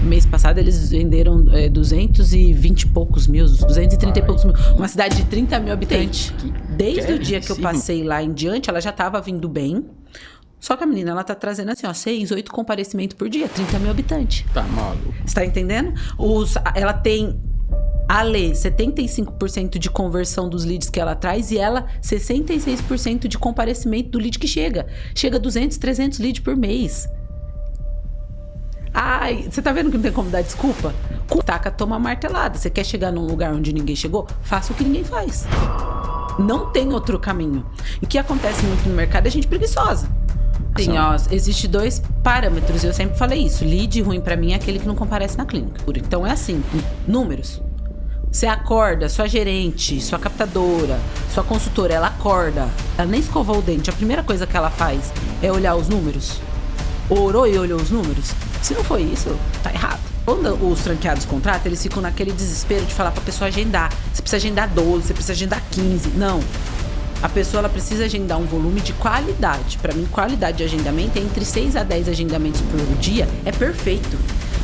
Mês passado eles venderam 220 e poucos mil, 230 e poucos mil. Uma cidade de 30 mil habitantes. Desde o dia que eu passei lá em diante, ela já estava vindo bem. Só que a menina, ela tá trazendo assim, ó, 6, 8 comparecimentos por dia, 30 mil habitantes. Tá maluco. Você tá entendendo? Ela tem, 75% de conversão dos leads que ela traz e ela 66% de comparecimento do lead que chega. Chega 200, 300 leads por mês. Ai, você tá vendo que não tem como dar desculpa? Taca, toma martelada. Você quer chegar num lugar onde ninguém chegou? Faça o que ninguém faz. Não tem outro caminho. E o que acontece muito no mercado é gente preguiçosa. Sim, ó, existe 2 parâmetros, eu sempre falei isso. Lead ruim pra mim é aquele que não comparece na clínica. Então é assim, números. Você acorda, sua gerente, sua captadora, sua consultora, ela acorda, ela nem escovou o dente. A primeira coisa que ela faz é olhar os números. Orou e olhou os números. Se não foi isso, tá errado. Quando os franqueados contratam, eles ficam naquele desespero de falar pra pessoa agendar. Você precisa agendar 12, você precisa agendar 15. Não. A pessoa, ela precisa agendar um volume de qualidade. Pra mim, qualidade de agendamento é entre 6 a 10 agendamentos por dia. É perfeito.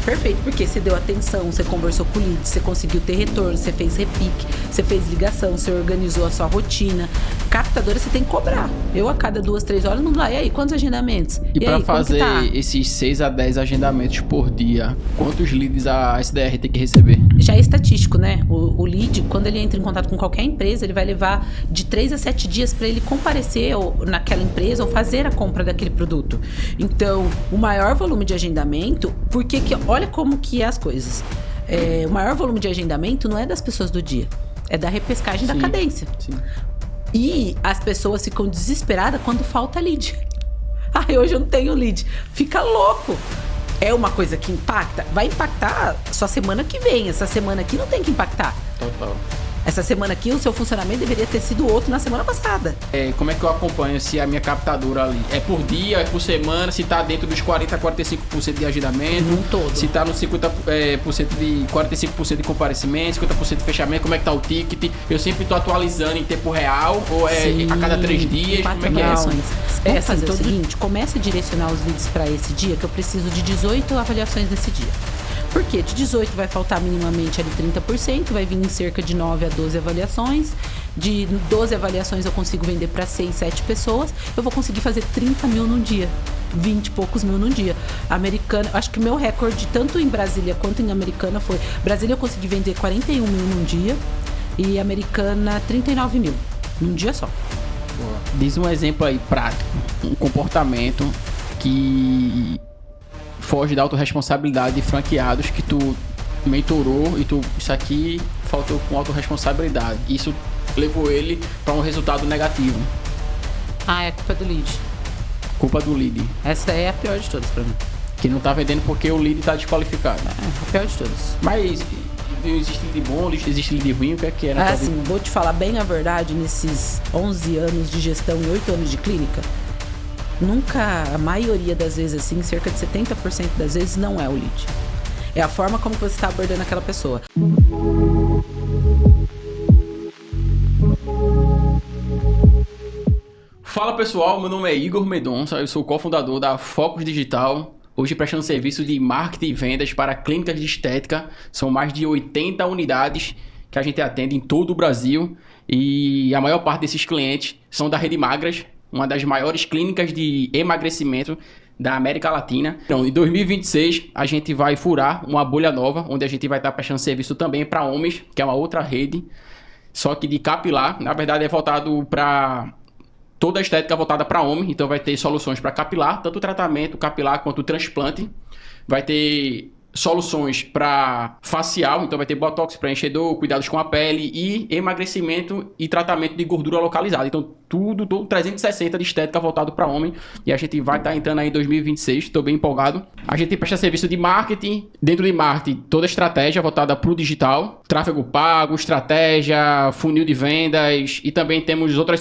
Perfeito, porque você deu atenção, você conversou com o lead, você conseguiu ter retorno, você fez repique, você fez ligação, você organizou a sua rotina. Captadora você tem que cobrar. Eu a cada 2, 3 horas não dá. E aí, quantos agendamentos? E pra aí, fazer esses 6 a 10 agendamentos por dia, quantos leads a SDR tem que receber? Já é estatístico, né? O lead, quando ele entra em contato com qualquer empresa, ele vai levar de 3 a 7 dias para ele comparecer naquela empresa ou fazer a compra daquele produto. Então, o maior volume de agendamento, porque olha como que é as coisas. O maior volume de agendamento não é das pessoas do dia, é da repescagem da cadência. Sim. E as pessoas ficam desesperadas quando falta lead. Ai, hoje eu não tenho lead. Fica louco. É uma coisa que impacta? Vai impactar só semana que vem. Essa semana aqui não tem que impactar. Total. Essa semana aqui, o seu funcionamento deveria ter sido outro na semana passada. Como é que eu acompanho se a minha captadora ali é por dia, é por semana, se tá dentro dos 40% a 45% de agendamento? Num todo. Se tá no 50% de 45% de comparecimento, 50% de fechamento, como é que tá o ticket? Eu sempre tô atualizando em tempo real ou Sim, a cada 3 dias? Como é que é? Vamos fazer o seguinte, comece a direcionar os leads para esse dia, que eu preciso de 18 avaliações nesse dia. Por quê? De 18 vai faltar minimamente ali 30%, vai vir em cerca de 9 a 12 avaliações. De 12 avaliações eu consigo vender para 6, 7 pessoas. Eu vou conseguir fazer 30 mil num dia. 20 e poucos mil num dia. Americana, acho que o meu recorde, tanto em Brasília quanto em Americana, foi... Brasília eu consegui vender 41 mil num dia e Americana 39 mil num dia só. Diz um exemplo aí prático, um comportamento que foge da autorresponsabilidade de franqueados que tu mentorou e isso aqui faltou com autorresponsabilidade. Isso levou ele para um resultado negativo. É culpa do lead. Culpa do lead. Essa é a pior de todas pra mim. Que não tá vendendo porque o lead tá desqualificado. A pior de todas. Mas existe lead bom, existe lead ruim, o que é, né? Assim, vou te falar bem a verdade, nesses 11 anos de gestão e 8 anos de clínica, nunca, a maioria das vezes, assim, cerca de 70% das vezes, não é o lead. É a forma como você está abordando aquela pessoa. Fala pessoal, meu nome é Igor Medonça, eu sou cofundador da Focus Digital. Hoje prestando serviço de marketing e vendas para clínicas de estética. São mais de 80 unidades que a gente atende em todo o Brasil. E a maior parte desses clientes são da Rede Magras, uma das maiores clínicas de emagrecimento da América Latina. Então, em 2026, a gente vai furar uma bolha nova, onde a gente vai estar prestando serviço também para homens, que é uma outra rede, só que de capilar. Na verdade, é voltado para toda a estética voltada para homem. Então, vai ter soluções para capilar, tanto o tratamento capilar quanto o transplante. Vai ter soluções para facial, então vai ter botox, preenchedor, cuidados com a pele e emagrecimento e tratamento de gordura localizada. Então tudo 360 de estética voltado para homem, e a gente vai estar entrando aí em 2026, estou bem empolgado. A gente presta serviço de marketing, dentro de marketing toda a estratégia voltada para o digital, tráfego pago, estratégia, funil de vendas, e também temos outras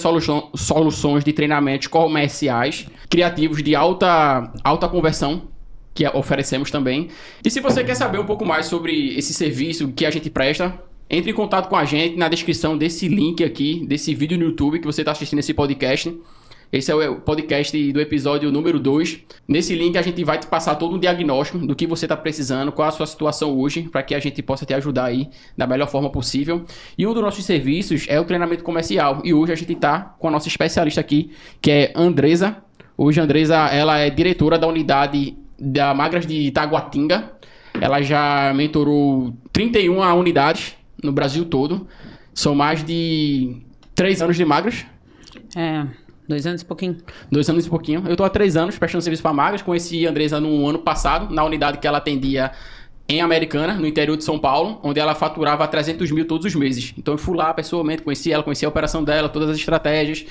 soluções de treinamentos comerciais, criativos de alta conversão, que oferecemos também. E se você quer saber um pouco mais sobre esse serviço que a gente presta, entre em contato com a gente na descrição desse link aqui, desse vídeo no YouTube que você está assistindo esse podcast. Esse é o podcast do episódio número 2. Nesse link a gente vai te passar todo um diagnóstico do que você está precisando, qual a sua situação hoje, para que a gente possa te ajudar aí da melhor forma possível. E um dos nossos serviços é o treinamento comercial. E hoje a gente está com a nossa especialista aqui, que é Andresa. Hoje a Andresa, ela é diretora da unidade da Magras de Taguatinga. Ela já mentorou 31 unidades no Brasil todo. São mais de 3 anos de Magras. 2 anos e pouquinho. 2 anos e pouquinho. Eu tô há 3 anos prestando serviço para Magras. Conheci a Andresa no ano passado, na unidade que ela atendia em Americana, no interior de São Paulo, onde ela faturava 300 mil todos os meses. Então eu fui lá pessoalmente, conheci ela, conheci a operação dela, todas as estratégias.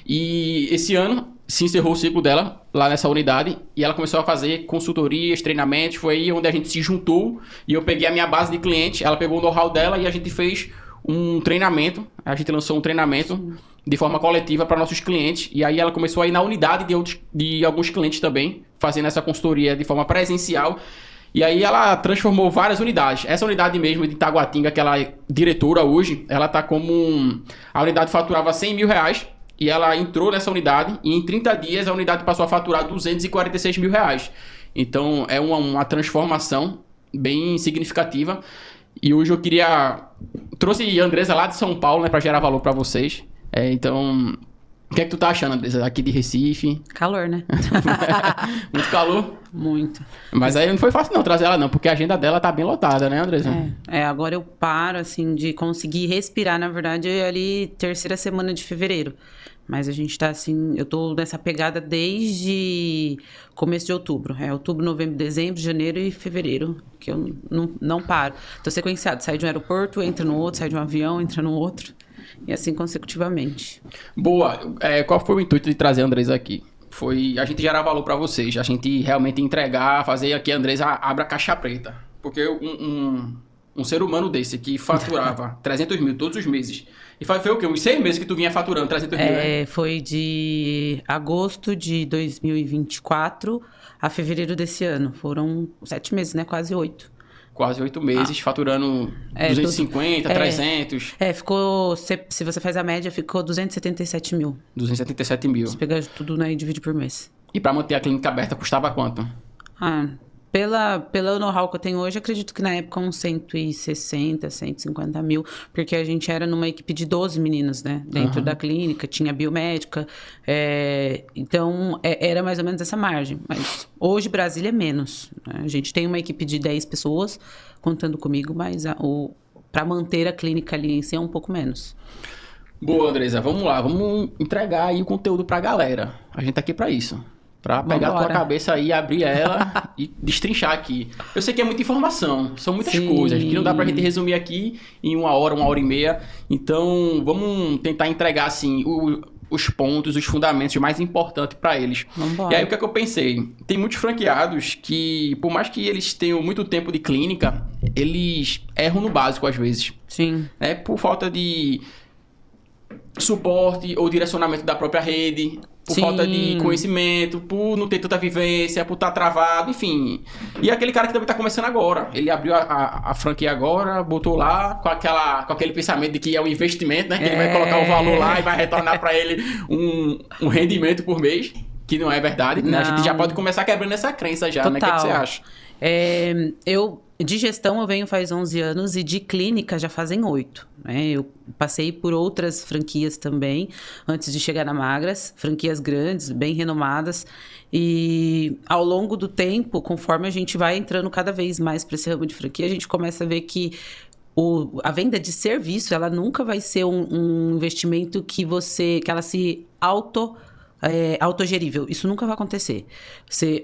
E esse ano se encerrou o ciclo dela lá nessa unidade e ela começou a fazer consultorias, treinamentos. Foi aí onde a gente se juntou e eu peguei a minha base de cliente, ela pegou o know-how dela e a gente fez um treinamento. A gente lançou um treinamento de forma coletiva para nossos clientes. E aí ela começou a ir na unidade de alguns clientes também, fazendo essa consultoria de forma presencial. E aí ela transformou várias unidades. Essa unidade mesmo de Taguatinga, que ela é diretora hoje, ela tá como... A unidade faturava 100 mil reais e ela entrou nessa unidade e em 30 dias a unidade passou a faturar 246 mil reais. Então é uma transformação bem significativa. E hoje eu trouxe a Andresa lá de São Paulo, né, para gerar valor para vocês. Então, o que é que tu tá achando, Andresa, aqui de Recife? Calor, né? Muito calor? Muito. Mas aí não foi fácil não trazer ela não, porque a agenda dela tá bem lotada, né, Andresa? Agora eu paro, assim, de conseguir respirar, na verdade, ali 3ª semana de fevereiro. Mas a gente tá, assim, eu tô nessa pegada desde começo de outubro. Outubro, novembro, dezembro, janeiro e fevereiro, que eu não paro. Tô sequenciado, sai de um aeroporto, entra no outro, sai de um avião, entra no outro. E assim consecutivamente. Boa. Qual foi o intuito de trazer a Andresa aqui? Foi a gente gerar valor para vocês, a gente realmente entregar, fazer aqui a Andresa abra a caixa preta. Porque um ser humano desse que faturava 300 mil todos os meses. E foi o quê? Uns 6 meses que tu vinha faturando 300 mil, né? Foi de agosto de 2024 a fevereiro desse ano. Foram 7 meses, né? Quase 8. Quase 8 meses, faturando 250, 300. Ficou... Se você faz a média, ficou 277 mil. 277 mil. Se pegar tudo, né, e divide por mês. E para manter a clínica aberta, custava quanto? Pelo know-how que eu tenho hoje, acredito que na época uns 160, 150 mil, porque a gente era numa equipe de 12 meninas, né? Dentro da clínica, tinha biomédica, então era mais ou menos essa margem. Mas hoje Brasília é menos, né? A gente tem uma equipe de 10 pessoas contando comigo, mas para manter a clínica ali em si é um pouco menos. Boa, Andresa, vamos lá, vamos entregar aí o conteúdo pra galera. A gente tá aqui pra isso. Pra pegar a tua cabeça aí, abrir ela e destrinchar aqui. Eu sei que é muita informação, são muitas coisas, que não dá pra gente resumir aqui em 1 hora, 1 hora e meia. Então, vamos tentar entregar, assim, os pontos, os fundamentos mais importantes pra eles. Vambora. E aí, o que é que eu pensei? Tem muitos franqueados que, por mais que eles tenham muito tempo de clínica, eles erram no básico às vezes. Sim. Por falta de suporte ou direcionamento da própria rede, por falta de conhecimento, por não ter tanta vivência, por estar travado, enfim. E aquele cara que também está começando agora. Ele abriu a franquia agora, botou lá com aquele pensamento de que é um investimento, né? Que ele vai colocar o valor lá e vai retornar para ele um rendimento por mês, que não é verdade. Né? A gente já pode começar quebrando essa crença já, né? O que você acha? De gestão eu venho faz 11 anos e de clínica já fazem 8. Né? Eu passei por outras franquias também, antes de chegar na Magras, franquias grandes, bem renomadas. E ao longo do tempo, conforme a gente vai entrando cada vez mais para esse ramo de franquia, a gente começa a ver que a venda de serviço, ela nunca vai ser um investimento que ela se autogerível. Isso nunca vai acontecer.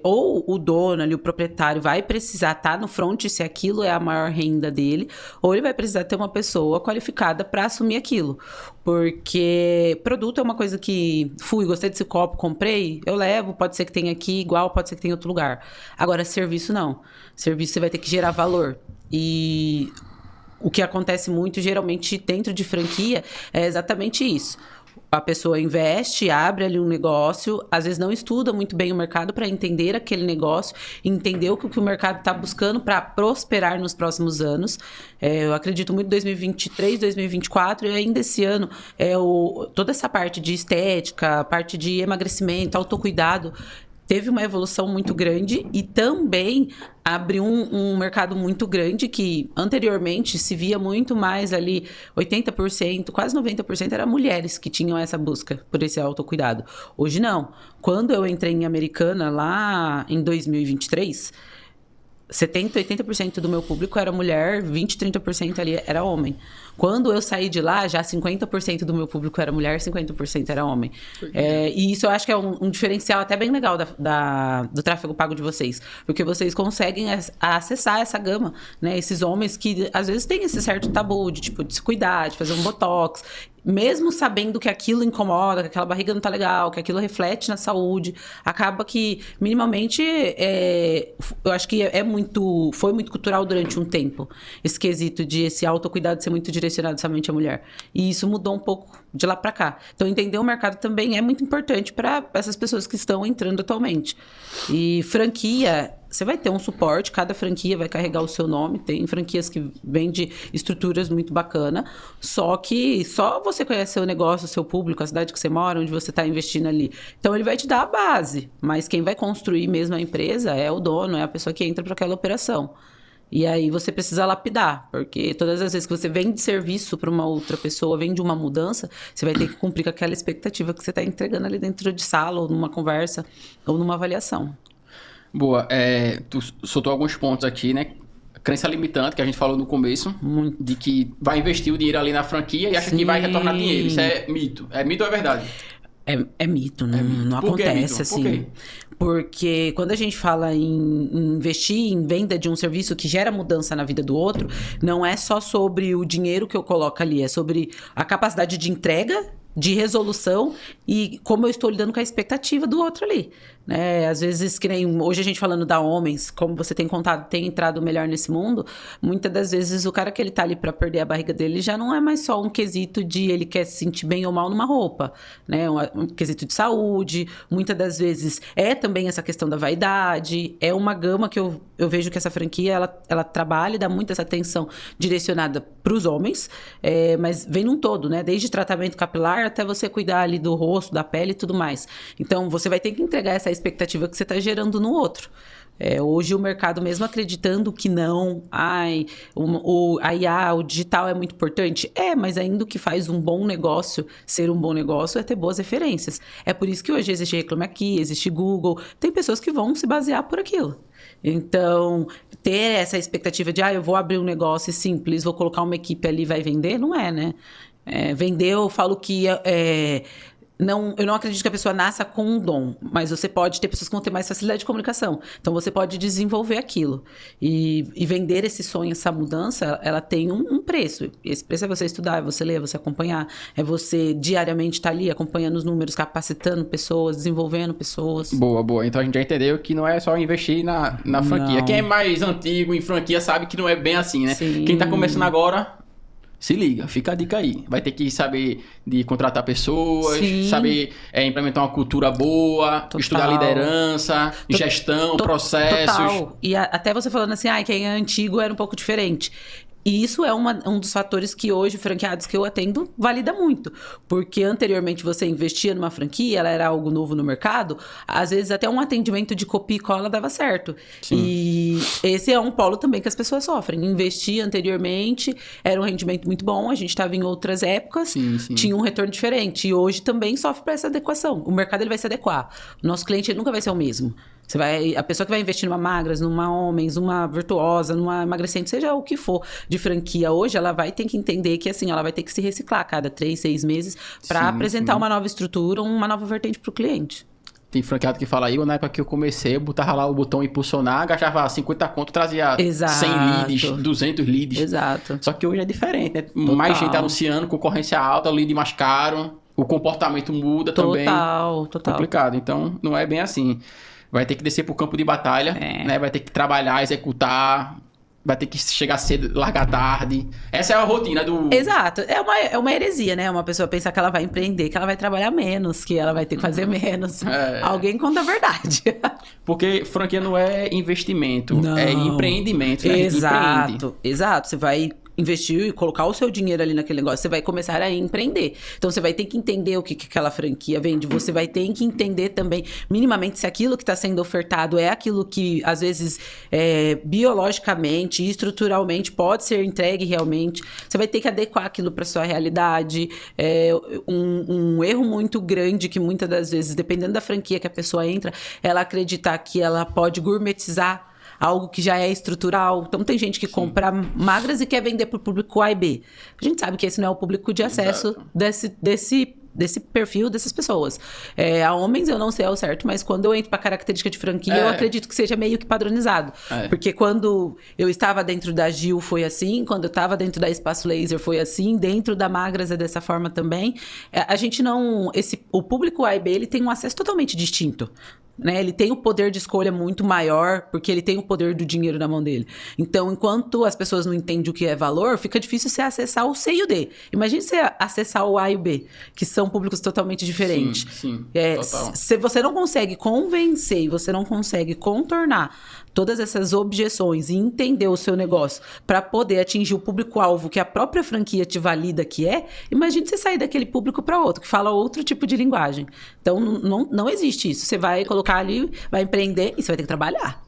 Ou o dono ali, o proprietário, vai precisar estar no front se aquilo é a maior renda dele, ou ele vai precisar ter uma pessoa qualificada para assumir aquilo. Porque produto é uma coisa que gostei desse copo, comprei, eu levo, pode ser que tenha aqui igual, pode ser que tenha em outro lugar. Agora, serviço não. Serviço você vai ter que gerar valor. E o que acontece muito, geralmente, dentro de franquia, é exatamente isso. A pessoa investe, abre ali um negócio, às vezes não estuda muito bem o mercado para entender aquele negócio, entender o que o mercado está buscando para prosperar nos próximos anos. Eu acredito muito em 2023, 2024 e ainda esse ano, toda essa parte de estética, parte de emagrecimento, autocuidado, teve uma evolução muito grande e também abriu um mercado muito grande que anteriormente se via muito mais ali, 80%, quase 90% eram mulheres que tinham essa busca por esse autocuidado. Hoje não. Quando eu entrei em Americana lá em 2023, 70%, 80% do meu público era mulher, 20%, 30% ali era homem. Quando eu saí de lá, já 50% do meu público era mulher, 50% era homem. E isso eu acho que é um diferencial até bem legal do tráfego pago de vocês. Porque vocês conseguem acessar essa gama, né? Esses homens que às vezes têm esse certo tabu de, tipo, de se cuidar, de fazer um botox. Mesmo sabendo que aquilo incomoda, que aquela barriga não tá legal, que aquilo reflete na saúde, acaba que, minimamente, eu acho que foi muito cultural durante um tempo, esse quesito de esse autocuidado ser muito direcionado somente à mulher. E isso mudou um pouco de lá para cá. Então, entender o mercado também é muito importante para essas pessoas que estão entrando atualmente. E franquia, você vai ter um suporte, cada franquia vai carregar o seu nome, tem franquias que vendem estruturas muito bacanas, só que só você conhece o negócio, o seu público, a cidade que você mora, onde você está investindo ali. Então, ele vai te dar a base, mas quem vai construir mesmo a empresa é o dono, é a pessoa que entra para aquela operação. E aí você precisa lapidar, porque todas as vezes que você vende serviço para uma outra pessoa, vende uma mudança, você vai ter que cumprir com aquela expectativa que você está entregando ali dentro de sala, ou numa conversa, ou numa avaliação. Boa. Tu soltou alguns pontos aqui, né? Crença limitante, que a gente falou no começo, Muito. de que vai investir o dinheiro ali na franquia e acha que vai retornar dinheiro. Isso é mito. É mito ou é verdade? É mito, né? Não Por que acontece mito? assim. Por quê? Porque quando a gente fala em investir em venda de um serviço que gera mudança na vida do outro, não é só sobre o dinheiro que eu coloco ali, é sobre a capacidade de entrega, de resolução e como eu estou lidando com a expectativa do outro ali, né? Às vezes, que nem hoje a gente falando da homens, como você tem contado, tem entrado melhor nesse mundo, muitas das vezes o cara que ele tá ali para perder a barriga dele já não é mais só um quesito de ele quer se sentir bem ou mal numa roupa, né? Um quesito de saúde, muitas das vezes é também essa questão da vaidade, é uma gama que eu vejo que essa franquia, ela trabalha e dá muito essa atenção direcionada para os homens, mas vem num todo, né? Desde tratamento capilar até você cuidar ali do rosto, da pele e tudo mais. Então, você vai ter que entregar essa expectativa que você está gerando no outro. Hoje o mercado, mesmo acreditando que não, a IA, o digital é muito importante, mas ainda o que faz um bom negócio ser um bom negócio é ter boas referências. É por isso que hoje existe Reclame Aqui, existe Google, tem pessoas que vão se basear por aquilo. Então, ter essa expectativa de, eu vou abrir um negócio simples, vou colocar uma equipe ali e vai vender, não é, né? Vender, eu falo que eu não acredito que a pessoa nasça com um dom, mas você pode ter pessoas que vão ter mais facilidade de comunicação. Então, você pode desenvolver aquilo. E vender esse sonho, essa mudança, ela tem um preço. Esse preço é você estudar, é você ler, é você acompanhar, é você diariamente estar ali acompanhando os números, capacitando pessoas, desenvolvendo pessoas. Boa, boa. Então, a gente já entendeu que não é só investir na franquia. Não. Quem é mais antigo em franquia sabe que não é bem assim, né? Sim. Quem tá começando agora... Se liga, fica a dica aí. Vai ter que saber de contratar pessoas, Sim. saber implementar uma cultura boa, Total. estudar liderança, gestão, processos. Total. E até você falando assim, quem é antigo era um pouco diferente. E isso é um dos fatores que hoje, franqueados que eu atendo, valida muito. Porque anteriormente você investia numa franquia, ela era algo novo no mercado, às vezes até um atendimento de copia e cola dava certo. Sim. E esse é um polo também que as pessoas sofrem. Investir anteriormente era um rendimento muito bom, a gente estava em outras épocas, sim. Tinha um retorno diferente. E hoje também sofre para essa adequação. O mercado ele vai se adequar. O nosso cliente ele nunca vai ser o mesmo. A pessoa que vai investir numa magras, numa homens, numa virtuosa, numa emagrecente, seja o que for de franquia hoje, ela vai ter que entender que assim, ela vai ter que se reciclar a cada 3, 6 meses para apresentar uma nova estrutura, uma nova vertente para o cliente. Tem franqueado que fala aí, na época que eu comecei, eu botava lá o botão impulsionar, gastava 50 conto, trazia 100 leads, 200 leads. Exato. Só que hoje é diferente, né? Total. Mais gente anunciando, concorrência alta, o lead mais caro, o comportamento muda também. Total. Complicado, então não é bem assim. Vai ter que descer pro campo de batalha, né? Vai ter que trabalhar, executar, vai ter que chegar cedo, largar tarde. Essa é a rotina do... Exato. É uma heresia, né? Uma pessoa pensar que ela vai empreender, que ela vai trabalhar menos, que ela vai ter que fazer menos. Alguém conta a verdade. Porque franquia não é investimento, Não. é empreendimento. Né? Empreende. Exato. Você vai investir e colocar o seu dinheiro ali naquele negócio, você vai começar a empreender. Então, você vai ter que entender o que aquela franquia vende, você vai ter que entender também, minimamente, se aquilo que está sendo ofertado é aquilo que, às vezes, biologicamente e estruturalmente pode ser entregue realmente. Você vai ter que adequar aquilo para sua realidade. Um erro muito grande que, muitas das vezes, dependendo da franquia que a pessoa entra, ela acreditar que ela pode gourmetizar algo que já é estrutural. Então, tem gente que compra magras e quer vender para o público A e B. A gente sabe que esse não é o público de acesso desse perfil dessas pessoas. A homens eu não sei ao certo, mas quando eu entro para característica de franquia, eu acredito que seja meio que padronizado. Porque quando eu estava dentro da Gil foi assim, quando eu estava dentro da Espaço Laser foi assim, dentro da Magras é dessa forma também. A gente não... o público A e B, ele tem um acesso totalmente distinto. Né? Ele tem o poder de escolha muito maior, porque ele tem o poder do dinheiro na mão dele. Então, enquanto as pessoas não entendem o que é valor, fica difícil você acessar o C e o D. Imagine você acessar o A e o B, que são públicos totalmente diferentes. Sim, total. Se você não consegue convencer e você não consegue contornar todas essas objeções e entender o seu negócio para poder atingir o público-alvo que a própria franquia te valida que imagine você sair daquele público para outro, que fala outro tipo de linguagem. Então, não existe isso. Você vai colocar ali, vai empreender e você vai ter que trabalhar.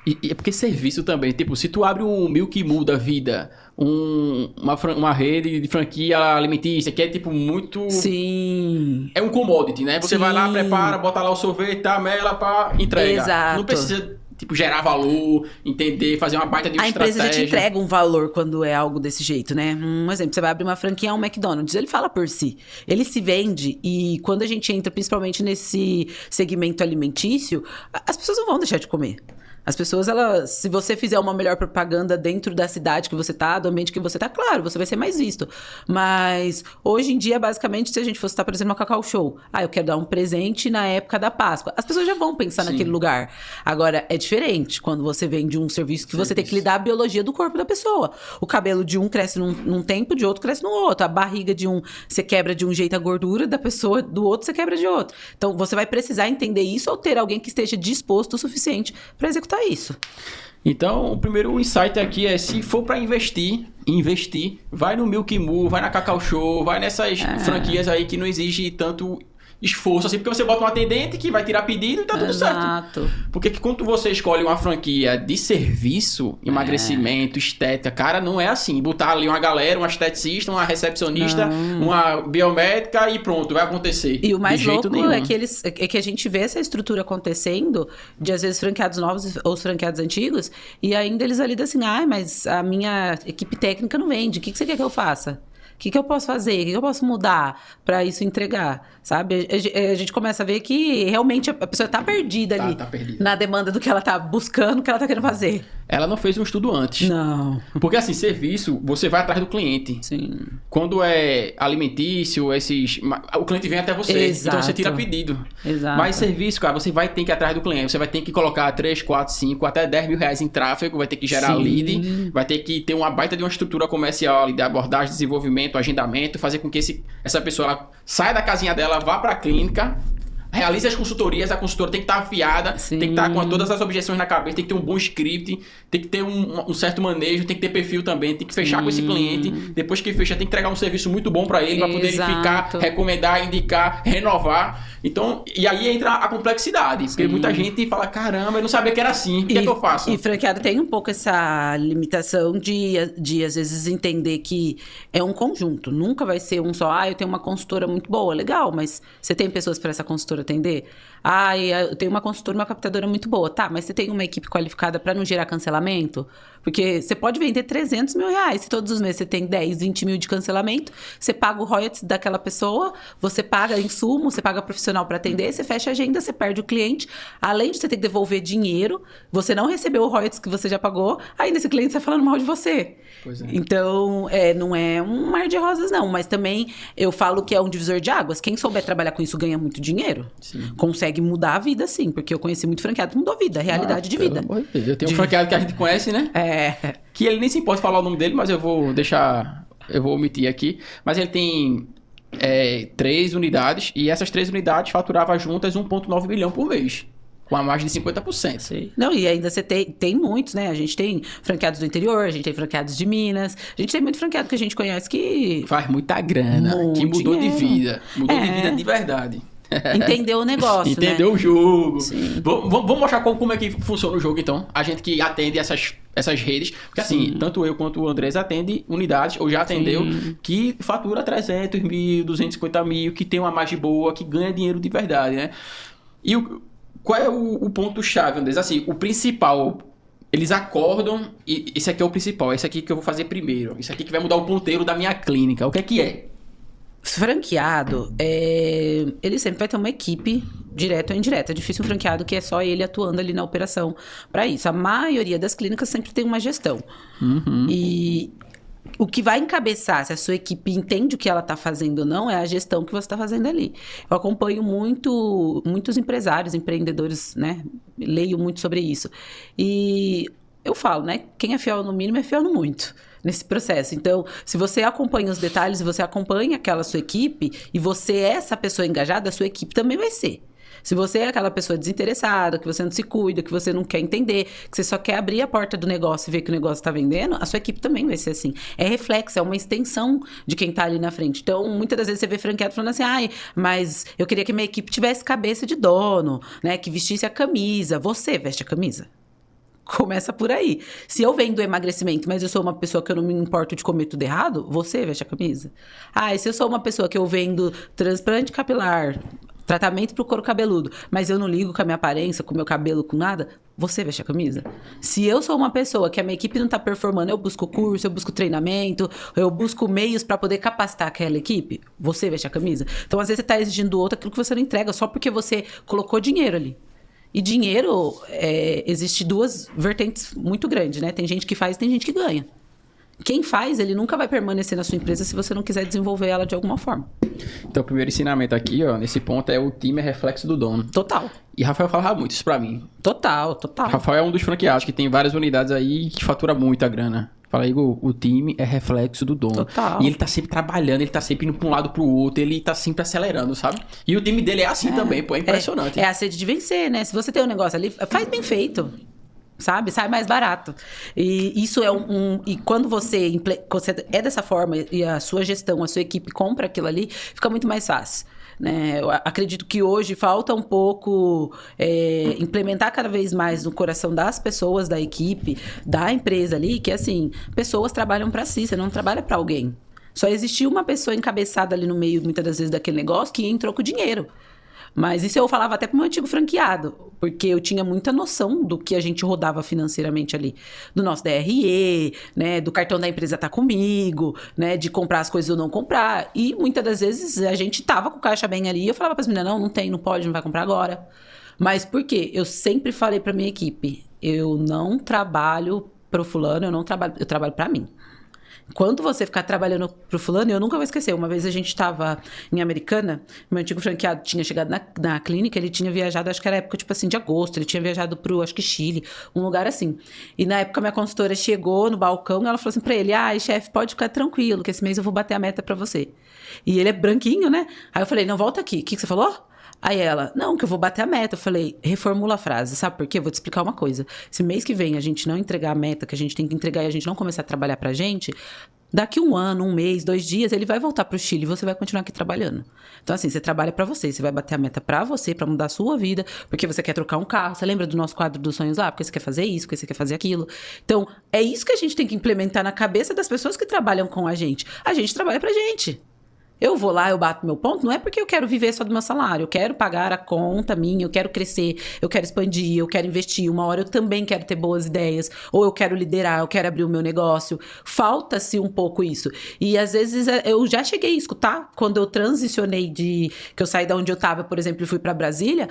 E é porque serviço também, tipo, se tu abre um Milk Moo da vida, uma rede de franquia alimentícia, que é tipo muito... Sim. É um commodity, né? Você vai lá, prepara, bota lá o sorvete, a mela, pá, entrega. Exato. Não precisa... Tipo, gerar valor, entender, fazer uma baita de uma estratégia. A empresa já te entrega um valor quando é algo desse jeito, né? Um exemplo, você vai abrir uma franquia, um McDonald's, ele fala por si. Ele se vende e quando a gente entra, principalmente nesse segmento alimentício, as pessoas não vão deixar de comer. As pessoas, se você fizer uma melhor propaganda dentro da cidade que você tá, do ambiente que você tá, claro, você vai ser mais visto. Mas, hoje em dia, basicamente, se a gente fosse estar, por exemplo, no Cacau Show, eu quero dar um presente na época da Páscoa. As pessoas já vão pensar naquele lugar. Agora, é diferente quando você vende um serviço que você tem que lidar a biologia do corpo da pessoa. O cabelo de um cresce num tempo, de outro cresce no outro. A barriga de um, você quebra de um jeito, a gordura da pessoa, do outro você quebra de outro. Então, você vai precisar entender isso ou ter alguém que esteja disposto o suficiente para executar isso. Então, o primeiro insight aqui é, se for para investir, vai no Milk Moo, vai na Cacau Show, vai nessas franquias aí que não exige tanto esforço, assim, porque você bota um atendente que vai tirar pedido e tá tudo certo. Porque quando você escolhe uma franquia de serviço, emagrecimento, estética, cara, não é assim. Botar ali uma galera, uma esteticista, uma recepcionista, uma biomédica e pronto, vai acontecer. E o mais louco é que a gente vê essa estrutura acontecendo, de às vezes franqueados novos ou os franqueados antigos, e ainda eles validam assim, mas a minha equipe técnica não vende, o que você quer que eu faça? O que eu posso fazer? O que eu posso mudar para isso entregar? Sabe? A gente começa a ver que realmente a pessoa tá perdida ali. Tá perdida. Na demanda do que ela tá buscando, o que ela tá querendo fazer. Ela não fez um estudo antes. Não. Porque assim, serviço, você vai atrás do cliente. Sim. Quando é alimentício, o cliente vem até você. Exato. Então você tira pedido. Exato. Mas serviço, cara, você vai ter que ir atrás do cliente. Você vai ter que colocar 3, 4, 5, até 10 mil reais em tráfego. Vai ter que gerar lead. Vai ter que ter uma baita de uma estrutura comercial, de abordagem, desenvolvimento, agendamento, fazer com que essa pessoa ela saia da casinha dela, vá para a clínica, realize as consultorias, a consultora tem que estar afiada, tem que estar com todas as objeções na cabeça, tem que ter um bom script, tem que ter um certo manejo, tem que ter perfil também, tem que fechar com esse cliente, depois que fecha tem que entregar um serviço muito bom para ele, para poder ele ficar, recomendar, indicar, renovar. Então, e aí entra a complexidade, porque muita gente fala, caramba, eu não sabia que era assim, o que é que eu faço? E franqueado tem um pouco essa limitação de às vezes entender que é um conjunto, nunca vai ser um só, eu tenho uma consultora muito boa, legal, mas você tem pessoas para essa consultora atender? Eu tenho uma consultora, uma captadora muito boa. Tá, mas você tem uma equipe qualificada para não gerar cancelamento? Porque você pode vender 300 mil reais. Se todos os meses você tem 10, 20 mil de cancelamento, você paga o royalties daquela pessoa, você paga insumo, você paga profissional para atender, você fecha a agenda, você perde o cliente. Além de você ter que devolver dinheiro, você não recebeu o royalties que você já pagou, ainda esse cliente está falando mal de você. Pois é. Então, não é um mar de rosas, não. Mas também eu falo que é um divisor de águas. Quem souber trabalhar com isso ganha muito dinheiro. Consegue mudar a vida, sim. Porque eu conheci muito franqueado que mudou a vida, realidade de vida. Eu tenho um franqueado que a gente conhece, né? que ele nem se importa falar o nome dele, mas eu vou omitir aqui. Mas ele tem 3 unidades, e essas 3 unidades faturavam juntas 1,9 milhão por mês. Com a margem de 50%. Sim. Não, e ainda você tem muitos, né? A gente tem franqueados do interior, a gente tem franqueados de Minas, a gente tem muito franqueado que a gente conhece que... Faz muita grana, que mudou dinheiro. de vida. Mudou de vida de verdade. Entendeu o negócio, Entendeu né? o jogo. Sim. Vamos mostrar como é que funciona o jogo, então. A gente que atende essas redes. Porque assim, tanto eu quanto o Andrés atende unidades, ou já atendeu, que fatura 300 mil, 250 mil, que tem uma margem boa, que ganha dinheiro de verdade, né? E qual é o ponto-chave, Andrés? Assim, o principal... Eles acordam e esse aqui é o principal. Esse aqui que eu vou fazer primeiro. Isso aqui que vai mudar o ponteiro da minha clínica. O que é que é? Franqueado, ele sempre vai ter uma equipe, direta ou indireta. É difícil um franqueado que é só ele atuando ali na operação para isso. A maioria das clínicas sempre tem uma gestão. E o que vai encabeçar, se a sua equipe entende o que ela está fazendo ou não, é a gestão que você está fazendo ali. Eu acompanho muitos empresários, empreendedores, né? Leio muito sobre isso. E eu falo, né? Quem é fiel no mínimo é fiel no muito. Nesse processo. Então, se você acompanha os detalhes, se você acompanha aquela sua equipe e você é essa pessoa engajada, a sua equipe também vai ser. Se você é aquela pessoa desinteressada, que você não se cuida, que você não quer entender, que você só quer abrir a porta do negócio e ver que o negócio está vendendo, a sua equipe também vai ser assim. É reflexo, é uma extensão de quem está ali na frente. Então, muitas das vezes você vê franqueado falando assim, mas eu queria que minha equipe tivesse cabeça de dono, né? Que vestisse a camisa. Você veste a camisa? Começa por aí. Se eu vendo emagrecimento, mas eu sou uma pessoa que eu não me importo de comer tudo errado, você veste a camisa. E se eu sou uma pessoa que eu vendo transplante capilar, tratamento pro couro cabeludo, mas eu não ligo com a minha aparência, com o meu cabelo, com nada, você veste a camisa. Se eu sou uma pessoa que a minha equipe não tá performando, eu busco curso, eu busco treinamento, eu busco meios para poder capacitar aquela equipe, você veste a camisa. Então, às vezes, você tá exigindo do outro aquilo que você não entrega, só porque você colocou dinheiro ali. E dinheiro, existe 2 vertentes muito grandes, né? Tem gente que faz e tem gente que ganha. Quem faz, ele nunca vai permanecer na sua empresa se você não quiser desenvolver ela de alguma forma. Então, o primeiro ensinamento aqui, ó, nesse ponto, o time é reflexo do dono. Total. E Rafael falava muito isso pra mim. Total. Rafael é um dos franqueados que tem várias unidades aí que fatura muita grana. Fala, Igor, o time é reflexo do dono. Total. E ele tá sempre trabalhando, ele tá sempre indo pra um lado pro outro, ele tá sempre acelerando, sabe? E o time dele é assim também, pô, é impressionante. É a sede de vencer, né? Se você tem um negócio ali, faz bem feito. Sabe? Sai mais barato. E isso e quando você é dessa forma e a sua gestão, a sua equipe compra aquilo ali, fica muito mais fácil. Né? Eu acredito que hoje falta um pouco implementar cada vez mais no coração das pessoas, da equipe, da empresa ali, que assim, pessoas trabalham para si, você não trabalha para alguém. Só existiu uma pessoa encabeçada ali no meio, muitas das vezes, daquele negócio que entrou com dinheiro. Mas isso eu falava até pro meu antigo franqueado, porque eu tinha muita noção do que a gente rodava financeiramente ali. Do nosso DRE, né? Do cartão da empresa tá comigo, né? De comprar as coisas ou não comprar. E muitas das vezes a gente tava com o caixa bem ali e eu falava pras meninas, não tem, não pode, não vai comprar agora. Mas por quê? Eu sempre falei pra minha equipe, eu não trabalho pro fulano, eu trabalho pra mim. Quando você ficar trabalhando pro fulano, eu nunca vou esquecer. Uma vez a gente estava em Americana, meu antigo franqueado tinha chegado na clínica, ele tinha viajado, acho que era época, tipo assim, de agosto, ele tinha viajado pro, acho que Chile, um lugar assim. E na época minha consultora chegou no balcão e ela falou assim pra ele, chefe, pode ficar tranquilo, que esse mês eu vou bater a meta pra você. E ele é branquinho, né? Aí eu falei, não, volta aqui, o que você falou? Aí ela, não, que eu vou bater a meta. Eu falei, reformula a frase, sabe por quê? Vou te explicar uma coisa. Se mês que vem a gente não entregar a meta que a gente tem que entregar e a gente não começar a trabalhar pra gente, daqui 1 ano, 1 mês, 2 dias, ele vai voltar pro Chile e você vai continuar aqui trabalhando. Então, assim, você trabalha pra você vai bater a meta pra você, pra mudar a sua vida, porque você quer trocar um carro. Você lembra do nosso quadro dos sonhos lá? Porque você quer fazer isso, porque você quer fazer aquilo. Então, é isso que a gente tem que implementar na cabeça das pessoas que trabalham com a gente. A gente trabalha pra gente. Eu vou lá, eu bato meu ponto, não é porque eu quero viver só do meu salário, eu quero pagar a conta minha, eu quero crescer, eu quero expandir, eu quero investir, uma hora eu também quero ter boas ideias, ou eu quero liderar, eu quero abrir o meu negócio. Falta-se um pouco isso. E às vezes eu já cheguei a escutar, quando eu transicionei que eu saí da onde eu estava, por exemplo, e fui para Brasília,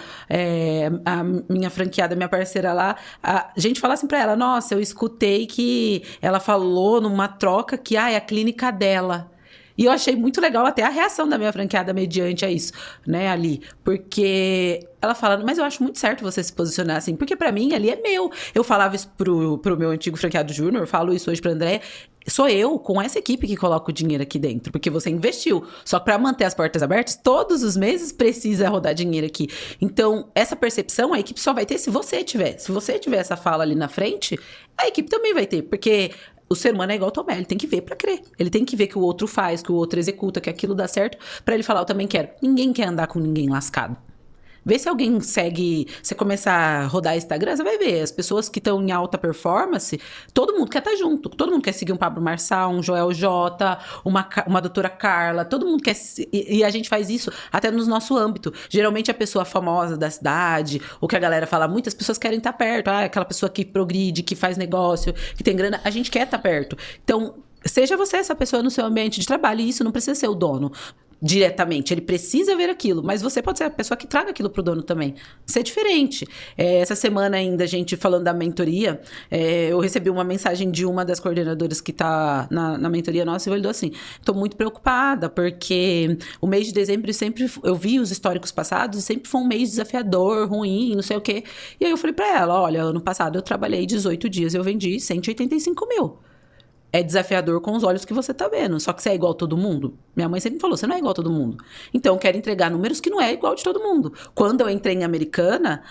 a minha franqueada, minha parceira lá, a gente fala assim para ela, nossa, eu escutei que ela falou numa troca que é a clínica dela. E eu achei muito legal até a reação da minha franqueada mediante a isso, né, ali. Porque ela fala, mas eu acho muito certo você se posicionar assim, porque pra mim ali é meu. Eu falava isso pro meu antigo franqueado júnior, falo isso hoje pra André. Sou eu, com essa equipe, que coloco o dinheiro aqui dentro, porque você investiu. Só que pra manter as portas abertas, todos os meses precisa rodar dinheiro aqui. Então, essa percepção, a equipe só vai ter se você tiver. Se você tiver essa fala ali na frente, a equipe também vai ter, porque o ser humano é igual ao Tomé, ele tem que ver pra crer. Ele tem que ver que o outro faz, que o outro executa, que aquilo dá certo, pra ele falar, eu também quero. Ninguém quer andar com ninguém lascado. Vê se alguém segue, você começar a rodar Instagram, você vai ver, as pessoas que estão em alta performance, todo mundo quer estar junto, todo mundo quer seguir um Pablo Marçal, um Joel J, uma doutora Carla, todo mundo quer, e a gente faz isso até no nosso âmbito. Geralmente a pessoa famosa da cidade, ou que a galera fala, muitas pessoas querem estar perto, aquela pessoa que progride, que faz negócio, que tem grana, a gente quer estar perto. Então, seja você essa pessoa no seu ambiente de trabalho, e isso não precisa ser o dono diretamente, ele precisa ver aquilo, mas você pode ser a pessoa que traga aquilo pro dono também, ser diferente. Essa semana ainda, a gente falando da mentoria, eu recebi uma mensagem de uma das coordenadoras que tá na mentoria nossa, e falou assim, tô muito preocupada, porque o mês de dezembro sempre, eu vi os históricos passados, e sempre foi um mês desafiador, ruim, não sei o quê, e aí eu falei pra ela, olha, ano passado eu trabalhei 18 dias, eu vendi 185 mil. É desafiador com os olhos que você tá vendo. Só que você é igual a todo mundo. Minha mãe sempre falou, você não é igual a todo mundo. Então, eu quero entregar números que não é igual de todo mundo. Quando eu entrei em Americana,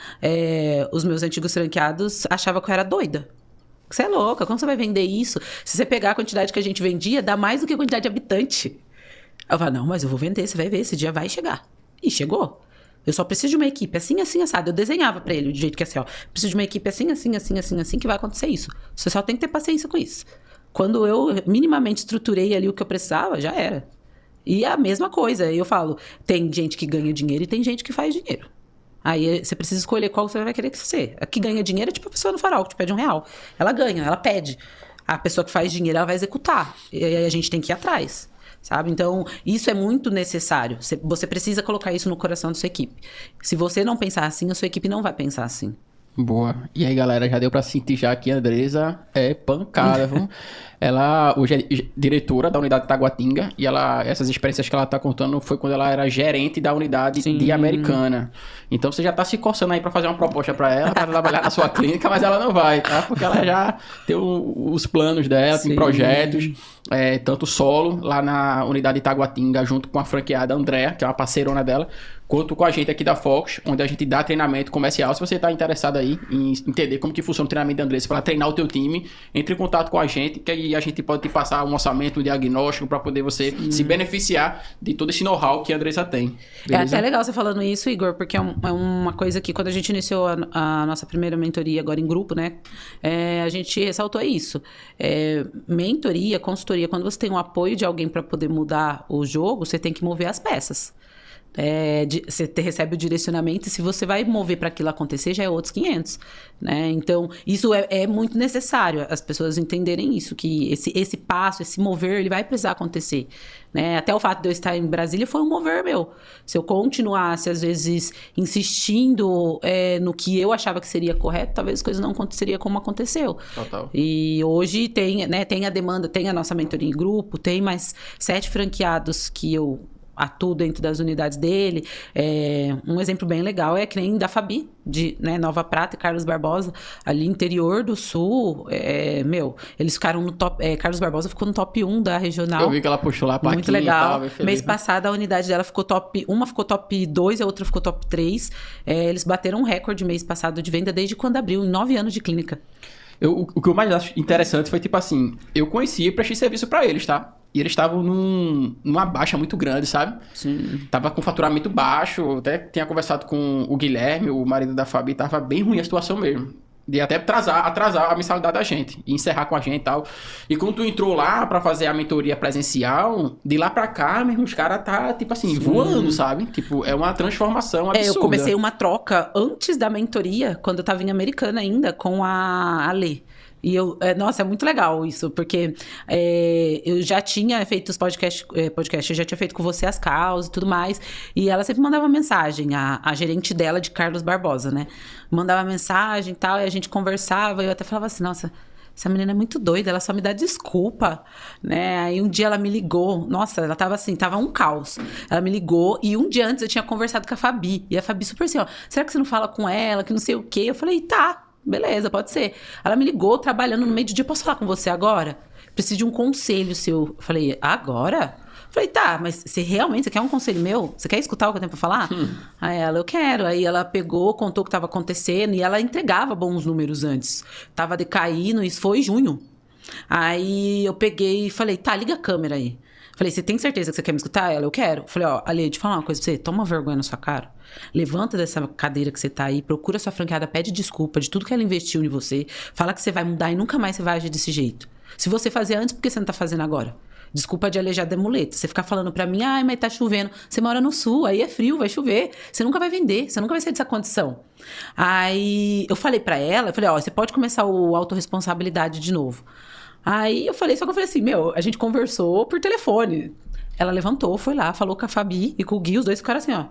os meus antigos franqueados achavam que eu era doida. Você é louca, como você vai vender isso? Se você pegar a quantidade que a gente vendia, dá mais do que a quantidade de habitante. Eu falo, não, mas eu vou vender, você vai ver, esse dia vai chegar. E chegou. Eu só preciso de uma equipe assim, assim, assado. Eu desenhava pra ele, do jeito que é assim, ó. Preciso de uma equipe assim, assim, assim, assim, assim, que vai acontecer isso. Você só tem que ter paciência com isso. Quando eu minimamente estruturei ali o que eu precisava, já era. E a mesma coisa, eu falo, tem gente que ganha dinheiro e tem gente que faz dinheiro. Aí você precisa escolher qual você vai querer ser. A que ganha dinheiro é tipo a pessoa no farol, que te pede R$1. Ela ganha, ela pede. A pessoa que faz dinheiro, ela vai executar. E aí a gente tem que ir atrás, sabe? Então, isso é muito necessário. Você precisa colocar isso no coração da sua equipe. Se você não pensar assim, a sua equipe não vai pensar assim. Boa. E aí, galera, já deu pra sentir já que a Andresa é pancada, viu? Ela hoje é diretora da unidade de Taguatinga e essas experiências que ela tá contando foi quando ela era gerente da unidade de Americana. Então você já tá se coçando aí pra fazer uma proposta pra ela, pra trabalhar na sua clínica, mas ela não vai, tá? Porque ela já tem os planos dela, tem projetos, tanto solo lá na unidade de Taguatinga, junto com a franqueada Andréa, que é uma parceirona dela, quanto com a gente aqui da Fox, onde a gente dá treinamento comercial. Se você tá interessado aí em entender como que funciona o treinamento da Andressa para treinar o teu time, entre em contato com a gente, que aí a gente pode te passar um orçamento, um diagnóstico para poder você se beneficiar de todo esse know-how que a Andressa tem. Beleza? É até legal você falando isso, Igor, porque é uma coisa que quando a gente iniciou a nossa primeira mentoria agora em grupo, né, a gente ressaltou isso. Mentoria, consultoria, quando você tem um apoio de alguém para poder mudar o jogo, você tem que mover as peças. Você recebe o direcionamento e se você vai mover para aquilo acontecer já é outros 500, né? Então isso é muito necessário as pessoas entenderem isso, que esse passo, esse mover, ele vai precisar acontecer, né? Até o fato de eu estar em Brasília foi um mover meu. Se eu continuasse às vezes insistindo no que eu achava que seria correto, talvez as coisas não aconteceriam como aconteceu. Total. E hoje tem a demanda, tem a nossa mentoria em grupo, tem mais 7 franqueados que eu atuo dentro das unidades dele. Um exemplo bem legal é que nem da Fabi, de Nova Prata e Carlos Barbosa, ali interior do Sul. Eles ficaram no top. Carlos Barbosa ficou no top 1 da regional. Eu vi que ela puxou lá para muito legal. Mês passado a unidade dela ficou top. Uma ficou top 2, a outra ficou top 3. Eles bateram um recorde mês passado de venda desde quando abriu, em 9 anos de clínica. O que eu mais acho interessante foi tipo assim, eu conheci e prestei serviço para eles, tá? E eles estavam numa baixa muito grande, sabe? Sim. Tava com faturamento baixo, até tinha conversado com o Guilherme, o marido da Fabi, tava bem ruim a situação mesmo. De até atrasar a mensalidade da gente, e encerrar com a gente e tal. E quando tu entrou lá pra fazer a mentoria presencial, de lá pra cá, mesmo, os caras tá, tipo assim, voando, sabe? Tipo, é uma transformação absurda. Eu comecei uma troca antes da mentoria, quando eu tava em Americana ainda, com a Lê. E nossa, é muito legal isso, porque eu já tinha feito os podcasts, eu já tinha feito com você as causas e tudo mais, e ela sempre mandava mensagem, a gerente dela de Carlos Barbosa, né? Mandava mensagem e tal, e a gente conversava, e eu até falava assim, nossa, essa menina é muito doida, ela só me dá desculpa, né? Aí um dia ela me ligou, nossa, ela tava assim, tava um caos. Ela me ligou e um dia antes eu tinha conversado com a Fabi. E a Fabi super assim, ó, será que você não fala com ela, que não sei o quê? Eu falei, tá, beleza, pode ser. Ela me ligou, trabalhando no meio do dia, posso falar com você agora? Preciso de um conselho seu. Eu falei, agora? Falei, tá, mas você quer um conselho meu? Você quer escutar o que eu tenho pra falar? Aí ela, eu quero. Aí ela pegou, contou o que tava acontecendo e ela entregava bons números antes. Tava decaindo, isso foi em junho. Aí eu peguei e falei, tá, liga a câmera aí. Falei, você tem certeza que você quer me escutar? Ela, eu quero. Falei, ó, Ale, deixa eu falar uma coisa pra você. Toma vergonha na sua cara. Levanta dessa cadeira que você tá aí, procura sua franqueada, pede desculpa de tudo que ela investiu em você. Fala que você vai mudar e nunca mais você vai agir desse jeito. Se você fazia antes, por que você não tá fazendo agora? Desculpa de aleijada é muleta. Você ficar falando pra mim, ai, mas tá chovendo. Você mora no sul, aí é frio, vai chover. Você nunca vai vender, você nunca vai sair dessa condição. Aí eu falei pra ela, eu falei, ó, você pode começar o autorresponsabilidade de novo. Aí eu falei, só que eu falei assim, a gente conversou por telefone. Ela levantou, foi lá, falou com a Fabi e com o Gui, os dois ficaram assim, ó.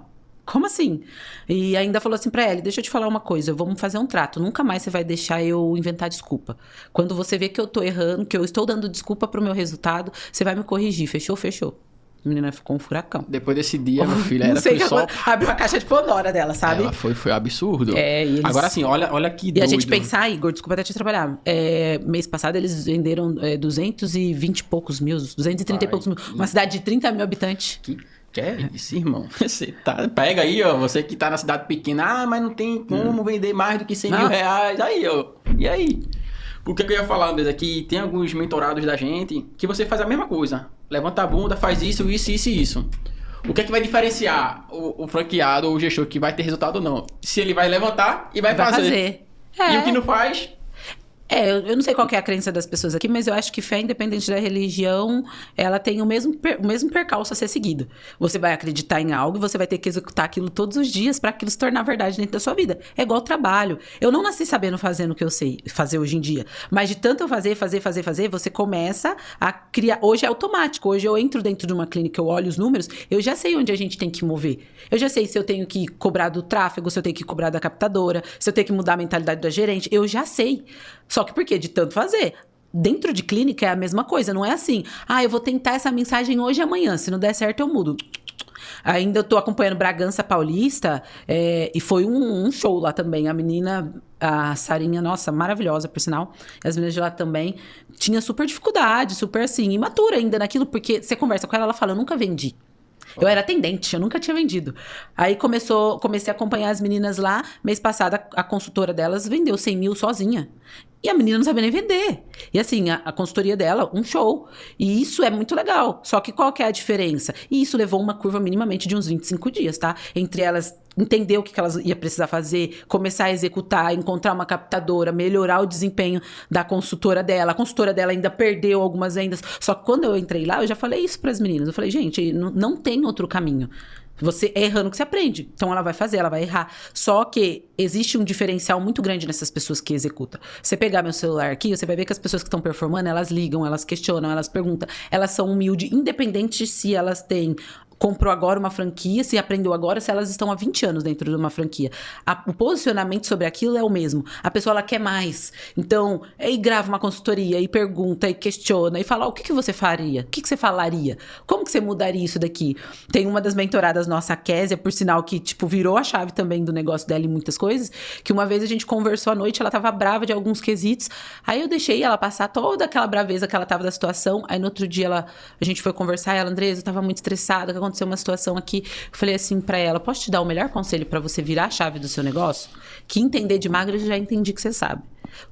Como assim? E ainda falou assim pra ela, deixa eu te falar uma coisa, vamos fazer um trato, nunca mais você vai deixar eu inventar desculpa. Quando você vê que eu tô errando, que eu estou dando desculpa pro meu resultado, você vai me corrigir, fechou? Fechou. A menina ficou um furacão. Depois desse dia, meu filho, não era sei que só... abriu a caixa de Pandora dela, sabe? Ela foi absurdo. E eles... Agora assim, olha que doido. E a gente pensar, Igor, desculpa até te trabalhar. Mês passado eles venderam 220 e poucos mil, 230 e poucos mil. Uma cidade de 30 mil habitantes. Que é isso, irmão? Você tá... Pega aí, ó, você que tá na cidade pequena, mas não tem como vender mais do que 100 mil reais. Aí, ó. E aí? O que eu ia falar, Andrés, é que tem alguns mentorados da gente que você faz a mesma coisa. Levanta a bunda, faz isso. O que é que vai diferenciar o franqueado ou o gestor que vai ter resultado ou não? Se ele vai levantar e vai fazer. E o que não faz... eu não sei qual que é a crença das pessoas aqui, mas eu acho que fé, independente da religião, ela tem o mesmo percalço a ser seguido. Você vai acreditar em algo e você vai ter que executar aquilo todos os dias para aquilo se tornar verdade dentro da sua vida. É igual trabalho. Eu não nasci sabendo fazendo o que eu sei fazer hoje em dia, mas de tanto eu fazer, você começa a criar... Hoje é automático. Hoje eu entro dentro de uma clínica, eu olho os números, eu já sei onde a gente tem que mover. Eu já sei se eu tenho que cobrar do tráfego, se eu tenho que cobrar da captadora, se eu tenho que mudar a mentalidade da gerente. Eu já sei. Só que por quê? De tanto fazer. Dentro de clínica é a mesma coisa, não é assim. Eu vou tentar essa mensagem hoje e amanhã. Se não der certo, eu mudo. Ainda eu tô acompanhando Bragança Paulista e foi um show lá também. A menina, a Sarinha, nossa, maravilhosa, por sinal. As meninas de lá também. Tinha super dificuldade, super assim, imatura ainda naquilo, porque você conversa com ela, ela fala, eu nunca vendi. Eu era atendente, eu nunca tinha vendido. Aí comecei a acompanhar as meninas lá. Mês passado, a consultora delas vendeu 100 mil sozinha. E a menina não sabia nem vender. E assim, a consultoria dela, um show. E isso é muito legal. Só que qual que é a diferença? E isso levou uma curva minimamente de uns 25 dias, tá? Entre elas entender o que elas iam precisar fazer, começar a executar, encontrar uma captadora, melhorar o desempenho da consultora dela. A consultora dela ainda perdeu algumas vendas. Só que quando eu entrei lá, eu já falei isso para as meninas. Eu falei, gente, não tem outro caminho. Você é errando que você aprende. Então, ela vai fazer, ela vai errar. Só que existe um diferencial muito grande nessas pessoas que executam. Você pegar meu celular aqui, você vai ver que as pessoas que estão performando, elas ligam, elas questionam, elas perguntam. Elas são humildes, independente se elas têm... comprou agora uma franquia, se aprendeu agora, se elas estão há 20 anos dentro de uma franquia. O posicionamento sobre aquilo é o mesmo. A pessoa, ela quer mais. Então, aí grava uma consultoria, e pergunta, e questiona, e fala, o que você faria? O que você falaria? Como que você mudaria isso daqui? Tem uma das mentoradas nossa, a Késia, por sinal, que, virou a chave também do negócio dela em muitas coisas, que uma vez a gente conversou à noite, ela tava brava de alguns quesitos, aí eu deixei ela passar toda aquela braveza que ela tava da situação, aí no outro dia a gente foi conversar, ela, Andresa, eu tava muito estressada, aconteceu uma situação aqui, eu falei assim pra ela, posso te dar o melhor conselho pra você virar a chave do seu negócio? Que entender de magra, eu já entendi que você sabe.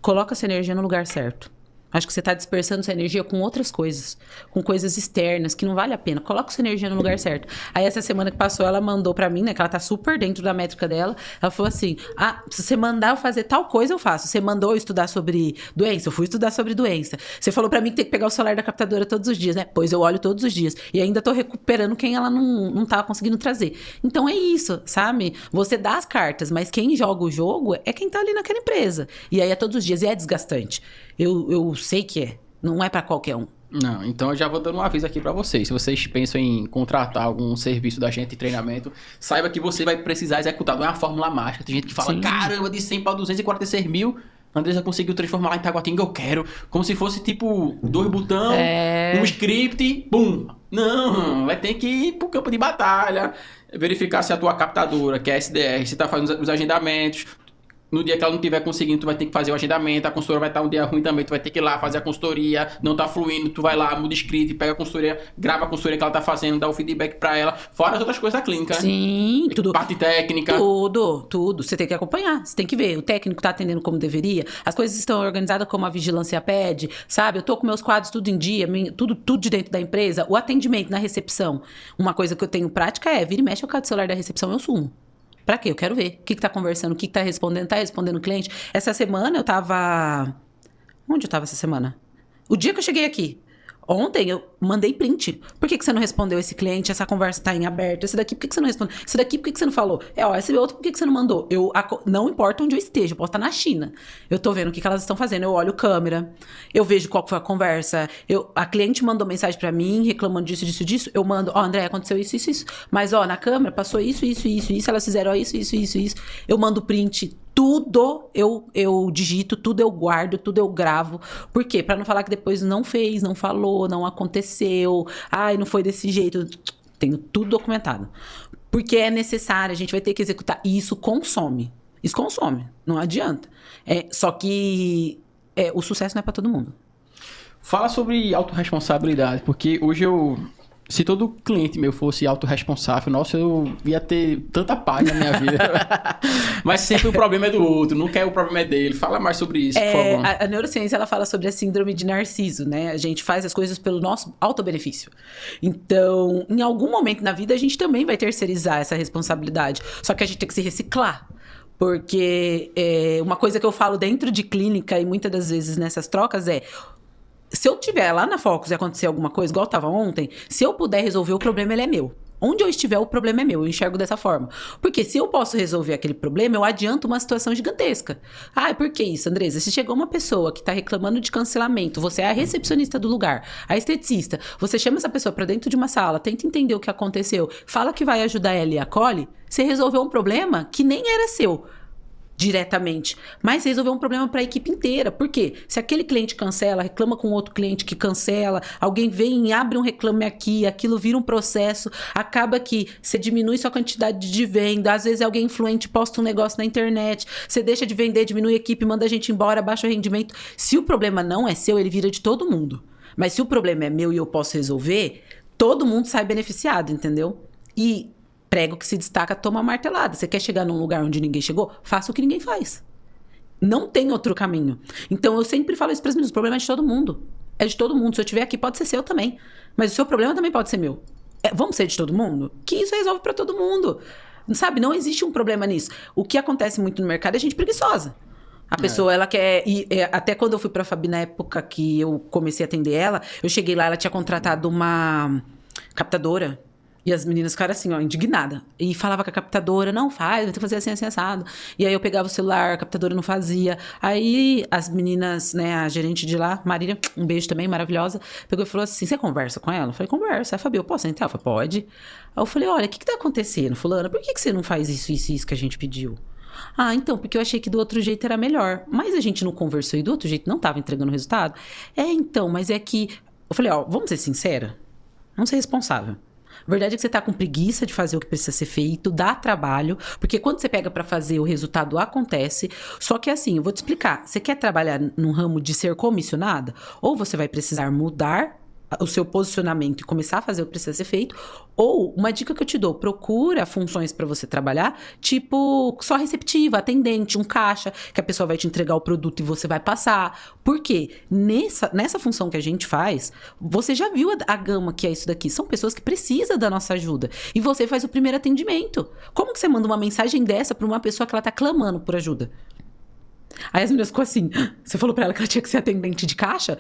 Coloca essa energia no lugar certo. Acho que você tá dispersando sua energia com outras coisas, com coisas externas, que não vale a pena. Coloca sua energia no lugar certo. Aí essa semana que passou, ela mandou pra mim, né, que ela tá super dentro da métrica dela, ela falou assim, se você mandar eu fazer tal coisa, eu faço. Você mandou eu estudar sobre doença, eu fui estudar sobre doença. Você falou pra mim que tem que pegar o celular da captadora todos os dias, né? Pois eu olho todos os dias. E ainda tô recuperando quem ela não tava conseguindo trazer. Então é isso, sabe? Você dá as cartas, mas quem joga o jogo é quem tá ali naquela empresa. E aí é todos os dias, e é desgastante. Eu sei que é. Não é pra qualquer um. Não, então eu já vou dando um aviso aqui pra vocês. Se vocês pensam em contratar algum serviço da gente de treinamento, saiba que você vai precisar executar. Não é uma fórmula mágica. Tem gente que fala, sim, caramba, de 100 para 246 mil. Andressa conseguiu transformar lá em Taguatinga, eu quero. Como se fosse tipo 2 botões, um script, pum. Não, vai ter que ir pro campo de batalha, verificar se a tua captadora, que é a SDR, se tá fazendo os agendamentos. No dia que ela não estiver conseguindo, tu vai ter que fazer o agendamento, a consultora vai estar um dia ruim também, tu vai ter que ir lá fazer a consultoria, não tá fluindo, tu vai lá, muda script, pega a consultoria, grava a consultoria que ela tá fazendo, dá o feedback pra ela, fora as outras coisas da clínica. Sim, tudo. Parte técnica. Tudo. Você tem que acompanhar, você tem que ver. O técnico tá atendendo como deveria, as coisas estão organizadas como a vigilância pede, sabe? Eu tô com meus quadros tudo em dia, tudo de dentro da empresa. O atendimento na recepção. Uma coisa que eu tenho prática é, vira e mexe o carro do celular da recepção, eu sumo. Pra quê? Eu quero ver. O que tá conversando, o que tá respondendo, o cliente. Essa semana eu tava... Onde eu tava essa semana? O dia que eu cheguei aqui. Ontem eu mandei print. Por que você não respondeu esse cliente? Essa conversa tá em aberto. Esse daqui, por que você não respondeu? Esse daqui, por que você não falou? Esse outro, por que você não mandou? Não importa onde eu esteja, eu posso estar na China. Eu tô vendo o que elas estão fazendo. Eu olho câmera, eu vejo qual foi a conversa. A cliente mandou mensagem pra mim, reclamando disso. Eu mando, André, aconteceu isso. Mas, na câmera passou isso. Elas fizeram isso. Eu mando print. Tudo eu digito, tudo eu guardo, tudo eu gravo. Por quê? Pra não falar que depois não fez, não falou, não aconteceu. Não foi desse jeito. Tenho tudo documentado. Porque é necessário, a gente vai ter que executar. E isso consome. Não adianta. Só que o sucesso não é pra todo mundo. Fala sobre autorresponsabilidade, porque hoje se todo cliente meu fosse autorresponsável, nossa, eu ia ter tanta paz na minha vida. Mas sempre o problema é do outro, nunca o problema é dele. Fala mais sobre isso, por favor. A neurociência, ela fala sobre a síndrome de Narciso, né? A gente faz as coisas pelo nosso autobenefício. Então, em algum momento na vida, a gente também vai terceirizar essa responsabilidade. Só que a gente tem que se reciclar. Porque uma coisa que eu falo dentro de clínica e muitas das vezes nessas trocas se eu estiver lá na Focus e acontecer alguma coisa, igual estava ontem, se eu puder resolver o problema, ele é meu. Onde eu estiver, o problema é meu. Eu enxergo dessa forma. Porque se eu posso resolver aquele problema, eu adianto uma situação gigantesca. Por que isso, Andresa? Se chegou uma pessoa que está reclamando de cancelamento, você é a recepcionista do lugar, a esteticista, você chama essa pessoa para dentro de uma sala, tenta entender o que aconteceu, fala que vai ajudar ela e acolhe, você resolveu um problema que nem era seu diretamente, mas resolveu um problema para a equipe inteira. Por quê? Se aquele cliente cancela, reclama com outro cliente que cancela, alguém vem e abre um reclame aqui, aquilo vira um processo, acaba que você diminui sua quantidade de venda, às vezes alguém influente posta um negócio na internet, você deixa de vender, diminui a equipe, manda a gente embora, baixa o rendimento. Se o problema não é seu, ele vira de todo mundo. Mas se o problema é meu e eu posso resolver, todo mundo sai beneficiado, entendeu? E prego que se destaca, toma martelada. Você quer chegar num lugar onde ninguém chegou? Faça o que ninguém faz. Não tem outro caminho. Então, eu sempre falo isso para as meninas. O problema é de todo mundo. É de todo mundo. Se eu estiver aqui, pode ser seu também. Mas o seu problema também pode ser meu. Vamos ser de todo mundo? Que isso resolve para todo mundo. Sabe? Não existe um problema nisso. O que acontece muito no mercado é gente preguiçosa. A pessoa, ela quer... até quando eu fui pra Fabi, na época que eu comecei a atender ela, eu cheguei lá, ela tinha contratado uma captadora. E as meninas ficaram assim, indignadas. E falava com a captadora, não faz, vai ter que fazer assim, assado. E aí eu pegava o celular, a captadora não fazia. Aí as meninas, né, a gerente de lá, Marília, um beijo também, maravilhosa, pegou e falou assim, você conversa com ela? Eu falei, conversa. Aí a Fabi, eu posso entrar? Ela falou, pode. Aí eu falei, olha, o que tá acontecendo, fulana? Por que você não faz isso que a gente pediu? Então, porque eu achei que do outro jeito era melhor. Mas a gente não conversou e do outro jeito não tava entregando o resultado? Então, mas é que... Eu falei, vamos ser sincera? Vamos ser responsável. A verdade é que você tá com preguiça de fazer o que precisa ser feito, dá trabalho, porque quando você pega pra fazer, o resultado acontece. Só que assim, eu vou te explicar. Você quer trabalhar num ramo de ser comissionada? Ou você vai precisar mudar o seu posicionamento e começar a fazer o que precisa ser feito, ou uma dica que eu te dou, procura funções para você trabalhar, tipo só receptiva, atendente, um caixa, que a pessoa vai te entregar o produto e você vai passar. Por quê? Nessa função que a gente faz, você já viu a gama que é isso daqui, são pessoas que precisam da nossa ajuda, e você faz o primeiro atendimento. Como que você manda uma mensagem dessa para uma pessoa que ela tá clamando por ajuda? Aí as meninas ficam assim, você falou para ela que ela tinha que ser atendente de caixa?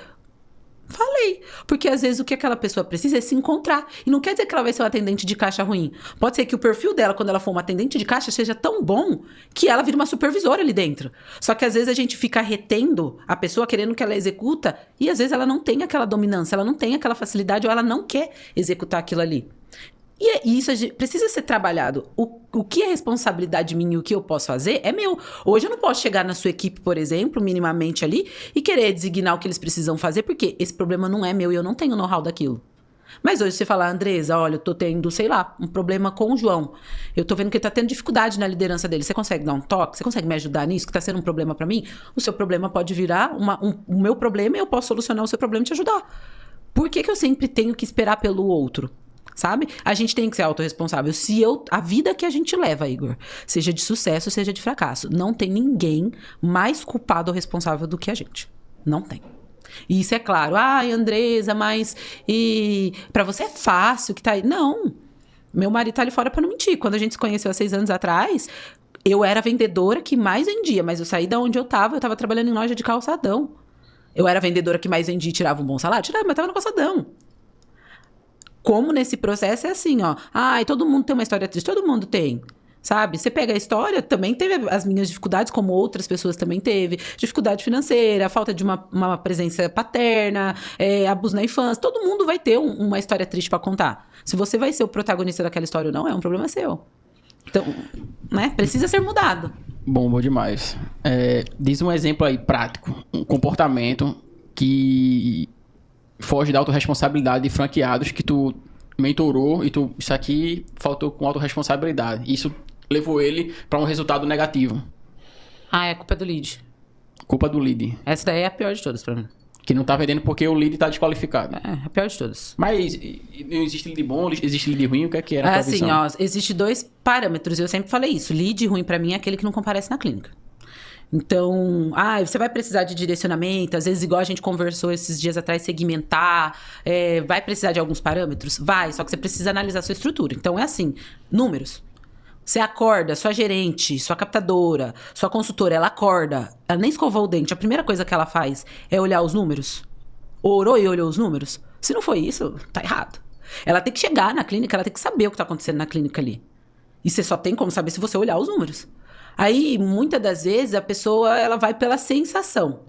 Falei, porque às vezes o que aquela pessoa precisa é se encontrar. E não quer dizer que ela vai ser uma atendente de caixa ruim. Pode ser que o perfil dela, quando ela for uma atendente de caixa, seja tão bom que ela vira uma supervisora ali dentro. Só que às vezes a gente fica retendo a pessoa, querendo que ela executa, e às vezes ela não tem aquela dominância, ela não tem aquela facilidade, ou ela não quer executar aquilo ali. E isso precisa ser trabalhado. O que é responsabilidade minha e o que eu posso fazer é meu. Hoje eu não posso chegar na sua equipe, por exemplo, minimamente ali, e querer designar o que eles precisam fazer, porque esse problema não é meu e eu não tenho know-how daquilo. Mas hoje você fala, Andresa, olha, eu tô tendo, sei lá, um problema com o João. Eu tô vendo que ele tá tendo dificuldade na liderança dele. Você consegue dar um toque? Você consegue me ajudar nisso? Que tá sendo um problema pra mim? O seu problema pode virar o meu problema e eu posso solucionar o seu problema e te ajudar. Por que eu sempre tenho que esperar pelo outro? Sabe? A gente tem que ser autorresponsável. A vida que a gente leva, Igor, seja de sucesso, seja de fracasso, não tem ninguém mais culpado ou responsável do que a gente. Não tem. E isso é claro. Ai, Andresa, mas... E pra você é fácil que tá aí. Não. Meu marido tá ali fora pra não mentir. Quando a gente se conheceu há 6 anos atrás, eu era a vendedora que mais vendia, mas eu saí da onde eu tava trabalhando em loja de calçadão. Eu era a vendedora que mais vendia e tirava um bom salário? Tirava, mas eu tava no calçadão. Como nesse processo é assim, ó. Ai, todo mundo tem uma história triste. Todo mundo tem. Sabe? Você pega a história, também teve as minhas dificuldades, como outras pessoas também teve. Dificuldade financeira, falta de uma presença paterna, abuso na infância. Todo mundo vai ter uma história triste pra contar. Se você vai ser o protagonista daquela história ou não, é um problema seu. Então, né? Precisa ser mudado. Bom demais. Diz um exemplo aí prático. Um comportamento que foge da autorresponsabilidade de franqueados que tu mentorou e isso aqui faltou com autorresponsabilidade. Isso levou ele para um resultado negativo. É culpa do lead. Culpa do lead. Essa daí é a pior de todas pra mim. Que não tá vendendo porque o lead tá desqualificado. É a pior de todas. Mas não existe lead bom, existe lead ruim, o que é que era a tua assim, visão? Existe 2 parâmetros, eu sempre falei isso. Lead ruim pra mim é aquele que não comparece na clínica. Então, você vai precisar de direcionamento, às vezes igual a gente conversou esses dias atrás, segmentar, vai precisar de alguns parâmetros? Vai, só que você precisa analisar a sua estrutura. Então, é assim, números. Você acorda, sua gerente, sua captadora, sua consultora, ela acorda, ela nem escovou o dente, a primeira coisa que ela faz é olhar os números? Orou e olhou os números? Se não foi isso, tá errado. Ela tem que chegar na clínica, ela tem que saber o que tá acontecendo na clínica ali. E você só tem como saber se você olhar os números. Aí, muitas das vezes, a pessoa ela vai pela sensação.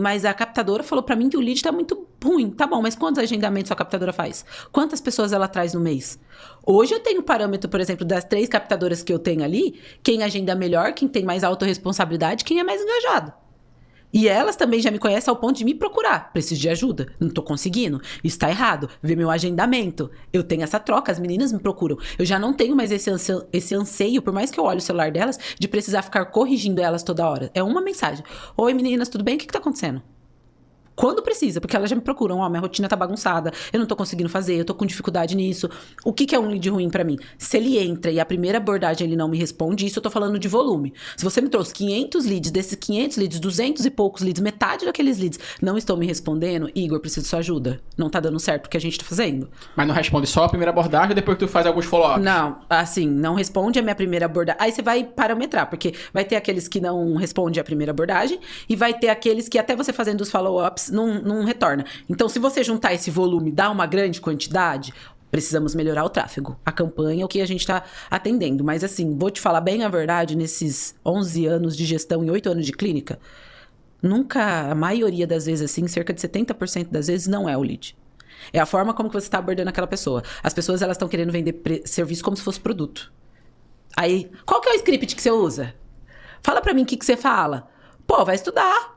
Mas a captadora falou pra mim que o lead tá muito ruim. Tá bom, mas quantos agendamentos a captadora faz? Quantas pessoas ela traz no mês? Hoje eu tenho parâmetro, por exemplo, das 3 captadoras que eu tenho ali, quem agenda melhor, quem tem mais autorresponsabilidade, quem é mais engajado. E elas também já me conhecem ao ponto de me procurar. Preciso de ajuda. Não tô conseguindo. Isso tá errado. Vê meu agendamento. Eu tenho essa troca. As meninas me procuram. Eu já não tenho mais esse anseio, por mais que eu olhe o celular delas, de precisar ficar corrigindo elas toda hora. É uma mensagem. Oi, meninas, tudo bem? O que tá acontecendo? Quando precisa, porque elas já me procuram. Minha rotina tá bagunçada, eu não tô conseguindo fazer, eu tô com dificuldade nisso. O que é um lead ruim pra mim? Se ele entra e a primeira abordagem ele não me responde, isso eu tô falando de volume. Se você me trouxe 500 leads, desses 500 leads, 200 e poucos leads, metade daqueles leads não estão me respondendo, Igor, preciso de sua ajuda. Não tá dando certo o que a gente tá fazendo. Mas não responde só a primeira abordagem, depois que tu faz alguns follow-ups? Não, assim, não responde a minha primeira abordagem. Aí você vai parametrar, porque vai ter aqueles que não respondem a primeira abordagem e vai ter aqueles que até você fazendo os follow-ups não retorna. Então, se você juntar esse volume, dá uma grande quantidade, precisamos melhorar o tráfego. A campanha é o que a gente está atendendo. Mas, assim, vou te falar bem a verdade, nesses 11 anos de gestão e 8 anos de clínica, nunca, a maioria das vezes, assim, cerca de 70% das vezes, não é o lead. É a forma como que você está abordando aquela pessoa. As pessoas, elas estão querendo vender serviço como se fosse produto. Aí, qual que é o script que você usa? Fala pra mim o que você fala. Pô, vai estudar.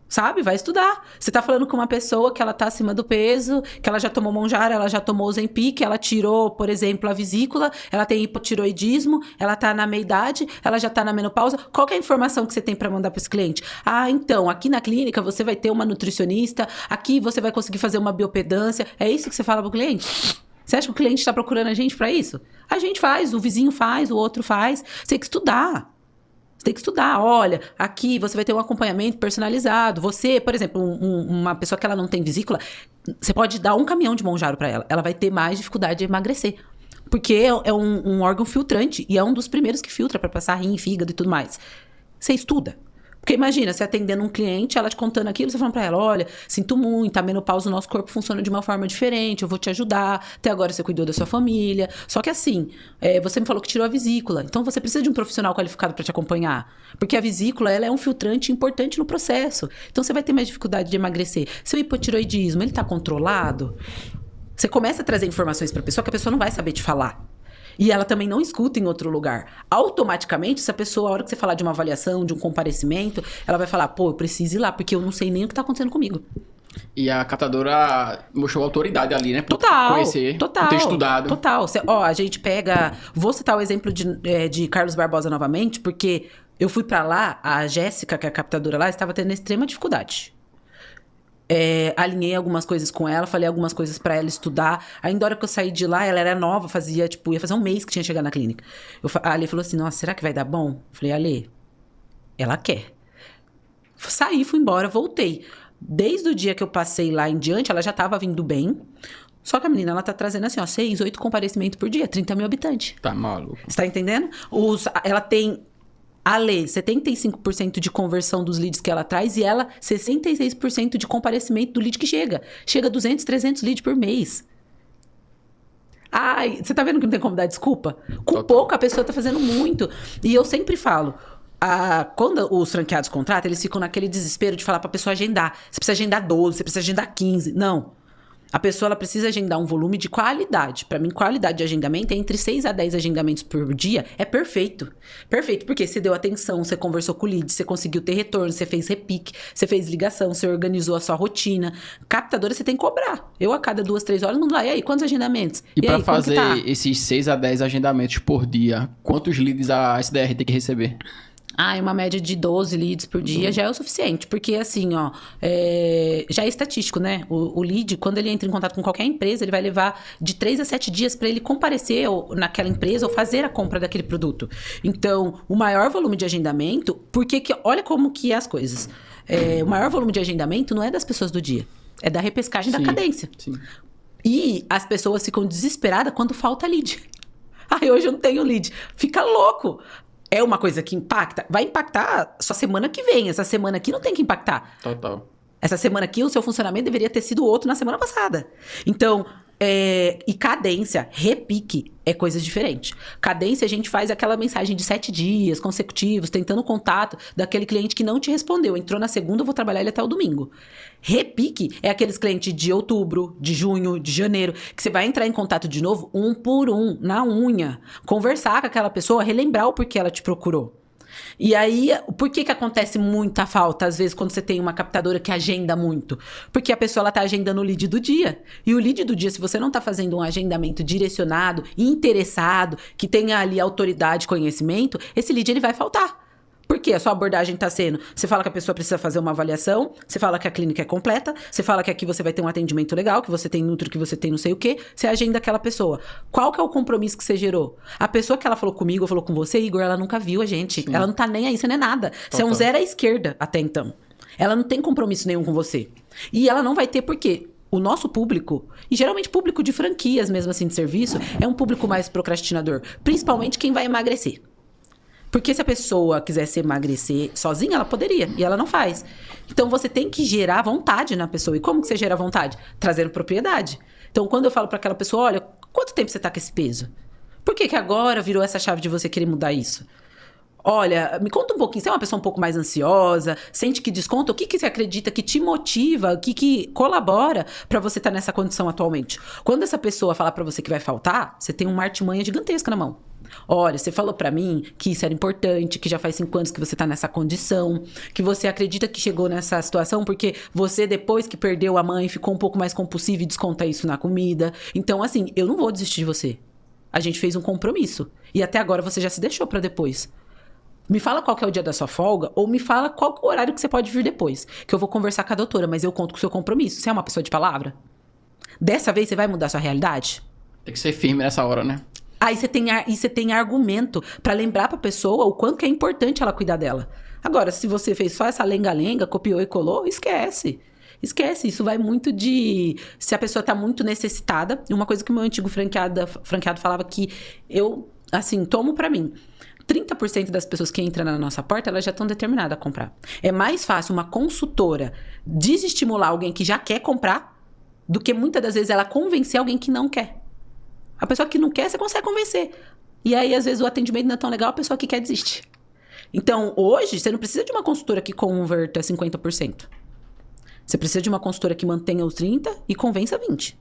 Sabe? Vai estudar. Você tá falando com uma pessoa que ela tá acima do peso, que ela já tomou Monjaro, ela já tomou Ozempic, ela tirou, por exemplo, a vesícula, ela tem hipotiroidismo, ela tá na meia-idade, ela já tá na menopausa. Qual que é a informação que você tem para mandar para esse cliente? Então, aqui na clínica você vai ter uma nutricionista, aqui você vai conseguir fazer uma biopedância. É isso que você fala pro cliente? Você acha que o cliente está procurando a gente para isso? A gente faz, o vizinho faz, o outro faz. Você tem que estudar. Você tem que estudar. Olha, aqui você vai ter um acompanhamento personalizado. Você, por exemplo, uma pessoa que ela não tem vesícula, você pode dar um caminhão de Monjaro para ela. Ela vai ter mais dificuldade de emagrecer. Porque é um órgão filtrante. E é um dos primeiros que filtra para passar rim, fígado e tudo mais. Você estuda. Porque imagina, você atendendo um cliente, ela te contando aquilo, você falando pra ela, olha, sinto muito, a menopausa, o nosso corpo funciona de uma forma diferente, eu vou te ajudar, até agora você cuidou da sua família. Só que assim, você me falou que tirou a vesícula, então você precisa de um profissional qualificado para te acompanhar. Porque a vesícula, ela é um filtrante importante no processo. Então você vai ter mais dificuldade de emagrecer. Seu hipotiroidismo, ele tá controlado? Você começa a trazer informações pra pessoa que a pessoa não vai saber te falar. E ela também não escuta em outro lugar. Automaticamente, essa pessoa, a hora que você falar de uma avaliação, de um comparecimento, ela vai falar, pô, eu preciso ir lá, porque eu não sei nem o que tá acontecendo comigo. E a captadora mostrou autoridade ali, né? Por Total, conhecer, total. por ter estudado. Total. A gente pega... Vou citar o exemplo de Carlos Barbosa novamente, porque eu fui pra lá, a Jéssica, que é a captadora lá, estava tendo extrema dificuldade. Alinhei algumas coisas com ela, falei algumas coisas pra ela estudar. Ainda na hora que eu saí de lá, ela era nova, ia fazer um mês que tinha chegado na clínica. A Ale falou assim, nossa, será que vai dar bom? Eu falei, Ale, ela quer. Saí, fui embora, voltei. Desde o dia que eu passei lá em diante, ela já tava vindo bem. Só que a menina, ela tá trazendo assim, ó, 6, 8 comparecimentos por dia, 30 mil habitantes. Tá maluco. Você tá entendendo? Ela tem... A Lê, 75% de conversão dos leads que ela traz e ela, 66% de comparecimento do lead que chega. Chega a 200, 300 leads por mês. Ai, você tá vendo que não tem como dar desculpa? Com pouco a pessoa tá fazendo muito. E eu sempre falo, quando os franqueados contratam, eles ficam naquele desespero de falar pra pessoa agendar. Você precisa agendar 12, você precisa agendar 15. Não. A pessoa ela precisa agendar um volume de qualidade. Para mim, qualidade de agendamento é entre 6 a 10 agendamentos por dia. É perfeito. Perfeito, porque você deu atenção, você conversou com o lead, você conseguiu ter retorno, você fez repique, você fez ligação, você organizou a sua rotina. Captadora você tem que cobrar. Eu, a cada 2, 3 horas, mando lá. E aí, quantos agendamentos? E para aí, fazer esses 6 a 10 agendamentos por dia, quantos leads a SDR tem que receber? Uma média de 12 leads por dia já é o suficiente. Porque, assim, ó, já é estatístico, né? O lead, quando ele entra em contato com qualquer empresa, ele vai levar de 3 a 7 dias para ele comparecer naquela empresa ou fazer a compra daquele produto. Então, o maior volume de agendamento... olha como que é as coisas. O maior volume de agendamento não é das pessoas do dia. É da repescagem da cadência. Sim. E as pessoas ficam desesperadas quando falta lead. Hoje eu não tenho lead. Fica louco. É uma coisa que impacta? Vai impactar só semana que vem. Essa semana aqui não tem que impactar. Total. Essa semana aqui, o seu funcionamento deveria ter sido outro na semana passada. Então, e cadência, repique, é coisa diferente. Cadência, a gente faz aquela mensagem de 7 dias consecutivos, tentando contato daquele cliente que não te respondeu. Entrou na segunda, eu vou trabalhar ele até o domingo. Repique é aqueles clientes de outubro, de junho, de janeiro, que você vai entrar em contato de novo, um por um, na unha. Conversar com aquela pessoa, relembrar o porquê ela te procurou. E aí, por que acontece muita falta, às vezes, quando você tem uma captadora que agenda muito? Porque a pessoa, ela tá agendando o lead do dia. E o lead do dia, se você não tá fazendo um agendamento direcionado, interessado, que tenha ali autoridade, conhecimento, esse lead, ele vai faltar. Por quê? A sua abordagem tá sendo... Você fala que a pessoa precisa fazer uma avaliação, você fala que a clínica é completa, você fala que aqui você vai ter um atendimento legal, que você tem nutro, que você tem não sei o quê, você agenda aquela pessoa. Qual que é o compromisso que você gerou? A pessoa que ela falou comigo, falou com você, Igor, ela nunca viu a gente. Sim. Ela não tá nem aí, você não é nada. Você é um zero à esquerda até então. Ela não tem compromisso nenhum com você. E ela não vai ter por quê? O nosso público, e geralmente público de franquias mesmo assim de serviço, é um público mais procrastinador. Principalmente quem vai emagrecer. Porque se a pessoa quisesse emagrecer sozinha, ela poderia. E ela não faz. Então, você tem que gerar vontade na pessoa. E como que você gera vontade? Trazendo propriedade. Então, quando eu falo para aquela pessoa, olha, quanto tempo você tá com esse peso? Por que agora virou essa chave de você querer mudar isso? Olha, me conta um pouquinho. Você é uma pessoa um pouco mais ansiosa? Sente que desconta? O que você acredita que te motiva? O que colabora para você estar nessa condição atualmente? Quando essa pessoa falar para você que vai faltar, você tem uma artimanha gigantesca na mão. Olha, você falou pra mim que isso era importante, que já faz 5 anos que você tá nessa condição, que você acredita que chegou nessa situação porque você, depois que perdeu a mãe, ficou um pouco mais compulsivo e desconta isso na comida. Então, assim, eu não vou desistir de você. A gente fez um compromisso. E até agora você já se deixou pra depois. Me fala qual que é o dia da sua folga, ou me fala qual que é o horário que você pode vir depois. Que eu vou conversar com a doutora, mas eu conto com o seu compromisso. Você é uma pessoa de palavra? Dessa vez você vai mudar sua realidade? Tem que ser firme nessa hora, né? Aí você tem argumento pra lembrar pra pessoa o quanto que é importante ela cuidar dela. Agora, se você fez só essa lenga-lenga, copiou e colou, esquece. Esquece, isso vai muito de... Se a pessoa tá muito necessitada, uma coisa que o meu antigo franqueado falava que eu, assim, tomo pra mim. 30% das pessoas que entram na nossa porta, elas já estão determinadas a comprar. É mais fácil uma consultora desestimular alguém que já quer comprar do que muitas das vezes ela convencer alguém que não quer. A pessoa que não quer, você consegue convencer. E aí, às vezes, o atendimento não é tão legal, a pessoa que quer desiste. Então, hoje, você não precisa de uma consultora que converta 50%. Você precisa de uma consultora que mantenha os 30% e convença 20%.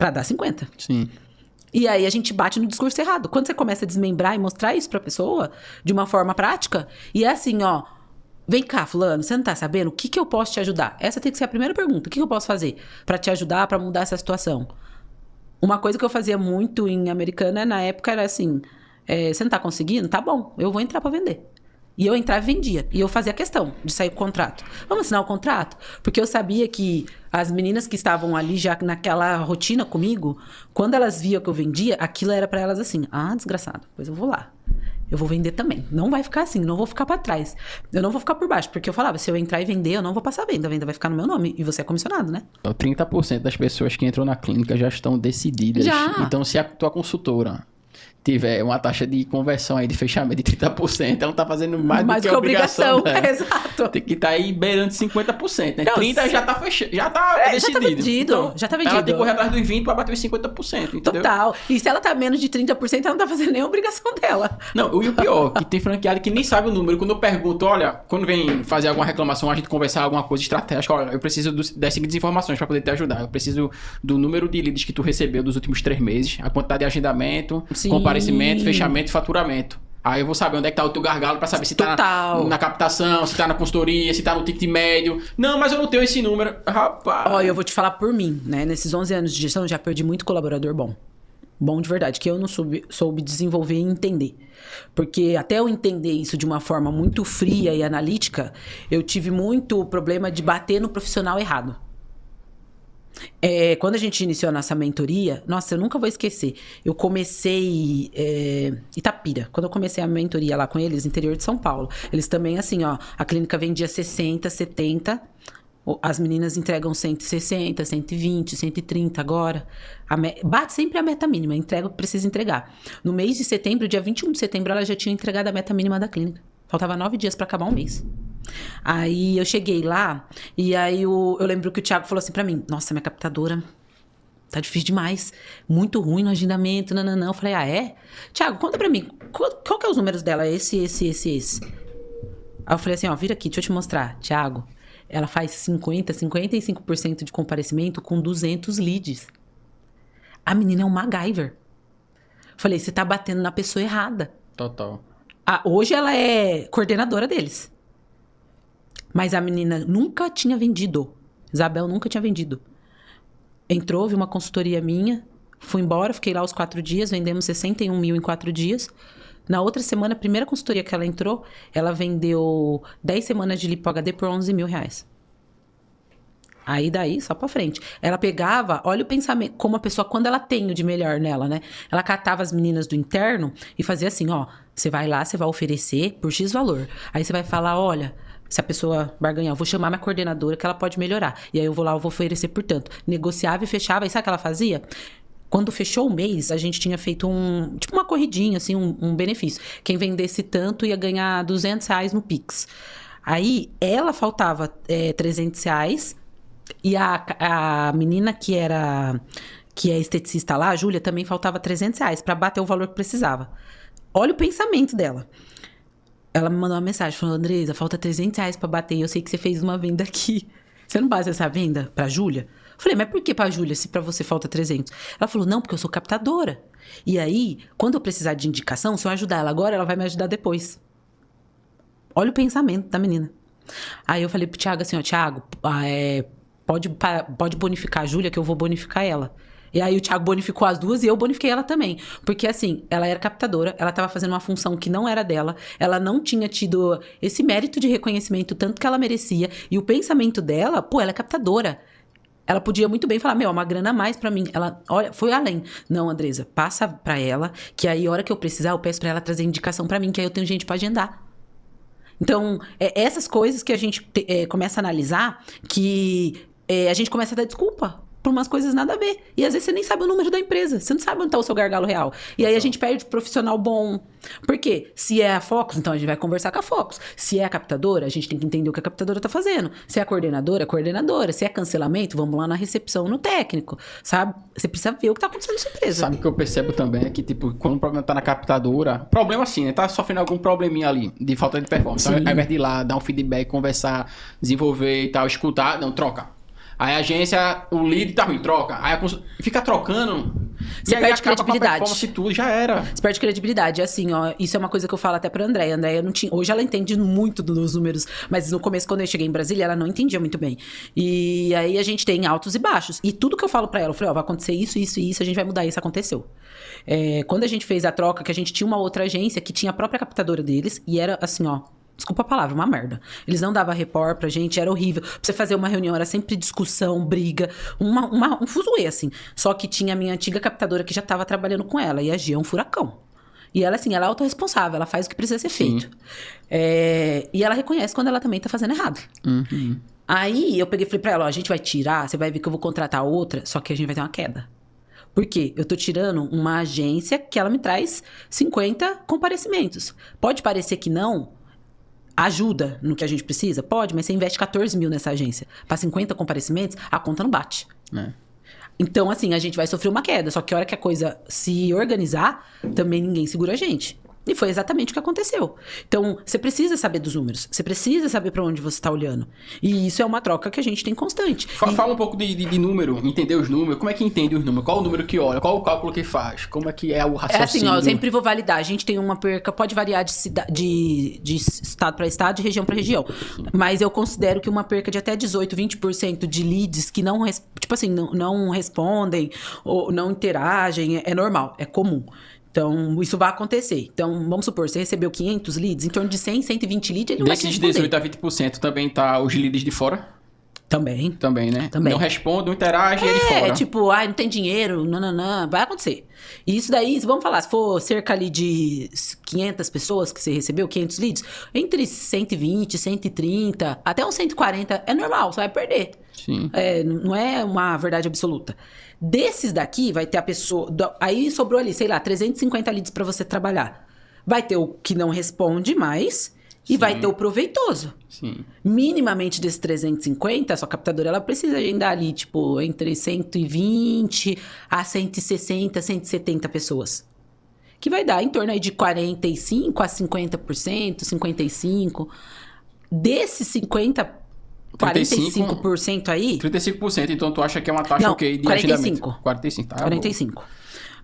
pra dar 50. Sim. E aí a gente bate no discurso errado. Quando você começa a desmembrar e mostrar isso pra pessoa de uma forma prática, e é assim, ó, vem cá, fulano, você não tá sabendo? O que que eu posso te ajudar? Essa tem que ser a primeira pergunta. O que que eu posso fazer pra te ajudar, pra mudar essa situação? Uma coisa que eu fazia muito em Americana, na época, era assim, você não tá conseguindo? Tá bom, eu vou entrar pra vender. E eu entrava e vendia. E eu fazia questão de sair com o contrato. Vamos assinar o contrato? Porque eu sabia que as meninas que estavam ali já naquela rotina comigo, quando elas viam que eu vendia, aquilo era pra elas assim, desgraçado, pois eu vou lá. Eu vou vender também. Não vai ficar assim, não vou ficar pra trás. Eu não vou ficar por baixo, porque eu falava, se eu entrar e vender, eu não vou passar a venda vai ficar no meu nome. E você é comissionado, né? Então, 30% das pessoas que entram na clínica já estão decididas. Já. Então, se a tua consultora tiver uma taxa de conversão aí de fechamento de 30%, ela não tá fazendo mais do que a obrigação. Exato. Tem que estar aí beirando 50%, né? Não, 30% já tá decidido. Já tá vendido. Então, já tá vendido. Ela tem que correr atrás dos 20% pra bater os 50%, entendeu? Total. E se ela tá menos de 30%, ela não tá fazendo nem a obrigação dela. Não, e o pior, que tem franqueado que nem sabe o número. Quando eu pergunto, olha, quando vem fazer alguma reclamação, a gente conversar alguma coisa estratégica, olha, eu preciso das seguintes informações pra poder te ajudar. Eu preciso do número de leads que tu recebeu dos últimos 3 meses, a quantidade de agendamento, Sim. comparecimento, fechamento e faturamento. Aí eu vou saber onde é que tá o teu gargalo pra saber se tá na captação, se tá na consultoria, se tá no ticket médio. Não, mas eu não tenho esse número. Rapaz. Ó, eu vou te falar por mim, né? Nesses 11 anos de gestão, eu já perdi muito colaborador bom. Bom de verdade, que eu não soube desenvolver e entender. Porque até eu entender isso de uma forma muito fria e analítica, eu tive muito problema de bater no profissional errado. Quando a gente iniciou a nossa mentoria, nossa, eu nunca vou esquecer. Eu comecei Itapira. Quando eu comecei a mentoria lá com eles, interior de São Paulo. Eles também, assim, ó, a clínica vendia 60, 70. As meninas entregam 160, 120, 130 agora. Bate sempre a meta mínima, entrega o que precisa entregar. No mês de setembro, dia 21 de setembro, ela já tinha entregado a meta mínima da clínica. Faltava 9 dias para acabar um mês. Aí eu cheguei lá, e aí eu lembro que o Thiago falou assim pra mim, nossa, minha captadora tá difícil demais, muito ruim no agendamento, nananã. Eu falei, é? Thiago, conta pra mim, qual que é os números dela? Esse. Aí eu falei assim, ó, vira aqui, deixa eu te mostrar. Thiago, ela faz 55% de comparecimento com 200 leads. A menina é um MacGyver. Falei, você tá batendo na pessoa errada. Total. Hoje ela é coordenadora deles. Mas a menina nunca tinha vendido. Isabel nunca tinha vendido. Entrou, viu uma consultoria minha, fui embora, fiquei lá os 4 dias, vendemos 61 mil em 4 dias. Na outra semana, a primeira consultoria que ela entrou, ela vendeu 10 semanas de Lipo HD por 11 mil reais. Aí daí, só pra frente. Ela pegava, olha o pensamento, como a pessoa, quando ela tem o de melhor nela, né? Ela catava as meninas do interno e fazia assim, ó, você vai lá, você vai oferecer por X valor. Aí você vai falar, olha, se a pessoa barganhar, eu vou chamar minha coordenadora que ela pode melhorar. E aí eu vou lá, eu vou oferecer por tanto. Negociava e fechava, e sabe o que ela fazia? Quando fechou o mês, a gente tinha feito tipo uma corridinha, assim, um benefício. Quem vendesse tanto ia ganhar R$200 no Pix. Aí, ela faltava 300 reais e a menina que é esteticista lá, a Júlia, também faltava 300 reais para bater o valor que precisava. Olha o pensamento dela. Ela me mandou uma mensagem, falou, Andresa, falta 300 reais para bater e eu sei que você fez uma venda aqui. Você não base essa venda pra Júlia? Falei, mas por que pra Júlia, se pra você falta 300? Ela falou, não, porque eu sou captadora. E aí, quando eu precisar de indicação, se eu ajudar ela agora, ela vai me ajudar depois. Olha o pensamento da menina. Aí eu falei pro Thiago assim, ó, Thiago, pode bonificar a Júlia, que eu vou bonificar ela. E aí o Thiago bonificou as duas e eu bonifiquei ela também. Porque assim, ela era captadora, ela estava fazendo uma função que não era dela, ela não tinha tido esse mérito de reconhecimento tanto que ela merecia. E o pensamento dela, ela é captadora. Ela podia muito bem falar, uma grana a mais pra mim. Ela, olha, foi além. Não, Andresa, passa pra ela, que aí a hora que eu precisar, eu peço pra ela trazer indicação pra mim, que aí eu tenho gente pra agendar. Então, essas coisas que a gente começa a analisar, que a gente começa a dar desculpa por umas coisas nada a ver. E às vezes você nem sabe o número da empresa. Você não sabe onde está o seu gargalo real. E aí a gente perde profissional bom. Por quê? Se é a Focus, então a gente vai conversar com a Focus. Se é a captadora, a gente tem que entender o que a captadora está fazendo. Se é a coordenadora. Se é cancelamento, vamos lá na recepção, no técnico. Sabe? Você precisa ver o que está acontecendo na sua empresa. Sabe o que eu percebo também? É que, tipo, quando o problema tá na captadora... Problema assim, né? Tá sofrendo algum probleminha ali, de falta de performance. Então, ao invés de ir lá, dar um feedback, conversar, desenvolver e tal, escutar... Não, troca. Aí a agência, o lead tá ruim, troca. Aí fica trocando. Você e aí perde acaba com a credibilidade. performance e tudo, já era. Você perde credibilidade. É assim, ó. Isso é uma coisa que eu falo até pra Andréia. A Andréia não tinha. Hoje ela entende muito dos números. Mas no começo, quando eu cheguei em Brasília, ela não entendia muito bem. E aí a gente tem altos e baixos. E tudo que eu falo pra ela, eu falei, ó, vai acontecer isso, isso e isso, a gente vai mudar. Isso aconteceu. Quando a gente fez a troca, que a gente tinha uma outra agência que tinha a própria captadora deles, e era assim, ó. Desculpa a palavra, uma merda. Eles não davam report pra gente, era horrível. Pra você fazer uma reunião, era sempre discussão, briga, um fuzuê, assim. Só que tinha a minha antiga captadora que já tava trabalhando com ela, e a Gia é um furacão. E ela, assim, ela é autorresponsável, ela faz o que precisa ser feito. E ela reconhece quando ela também tá fazendo errado. Uhum. Aí eu peguei e falei pra ela, ó, a gente vai tirar, você vai ver que eu vou contratar outra, só que a gente vai ter uma queda. Por quê? Eu tô tirando uma agência que ela me traz 50 comparecimentos. Pode parecer que não, ajuda no que a gente precisa? Pode, mas você investe 14 mil nessa agência. Para 50 comparecimentos, a conta não bate. Então, assim, a gente vai sofrer uma queda. Só que a hora que a coisa se organizar, também ninguém segura a gente. E foi exatamente o que aconteceu. Então, você precisa saber dos números. Você precisa saber para onde você está olhando. E isso é uma troca que a gente tem constante. Fala um pouco de número, entender os números. Como é que entende os números? Qual o número que olha? Qual o cálculo que faz? Como é que é o raciocínio? É assim, ó, eu sempre vou validar. A gente tem uma perca, pode variar de estado para estado, de região para região. Mas eu considero que uma perca de até 18, 20% de leads que não, tipo assim, não respondem ou não interagem, é normal, é comum. Então, isso vai acontecer. Então, vamos supor, você recebeu 500 leads, em torno de 100, 120 leads, ele não vai te Desses responder. 18 a 20% também tá os leads de fora? Também. Também, né? Também. Não responde, não interage, é de fora. Tipo, não tem dinheiro, nananã, vai acontecer. E isso daí, vamos falar, se for cerca ali de 500 pessoas que você recebeu, 500 leads, entre 120, 130, até uns 140, é normal, você vai perder. Sim. Não é uma verdade absoluta. Desses daqui, vai ter a pessoa... Aí sobrou ali, sei lá, 350 leads pra você trabalhar. Vai ter o que não responde mais e vai ter o proveitoso. Sim. Minimamente desses 350, a sua captadora, ela precisa agendar ali, tipo, entre 120 a 160, 170 pessoas. Que vai dar em torno aí de 45 a 50%, 55%. Desses 50%, 45% aí... 35%, então tu acha que é uma taxa Não, ok de 45. agendamento? 45, tá? 45.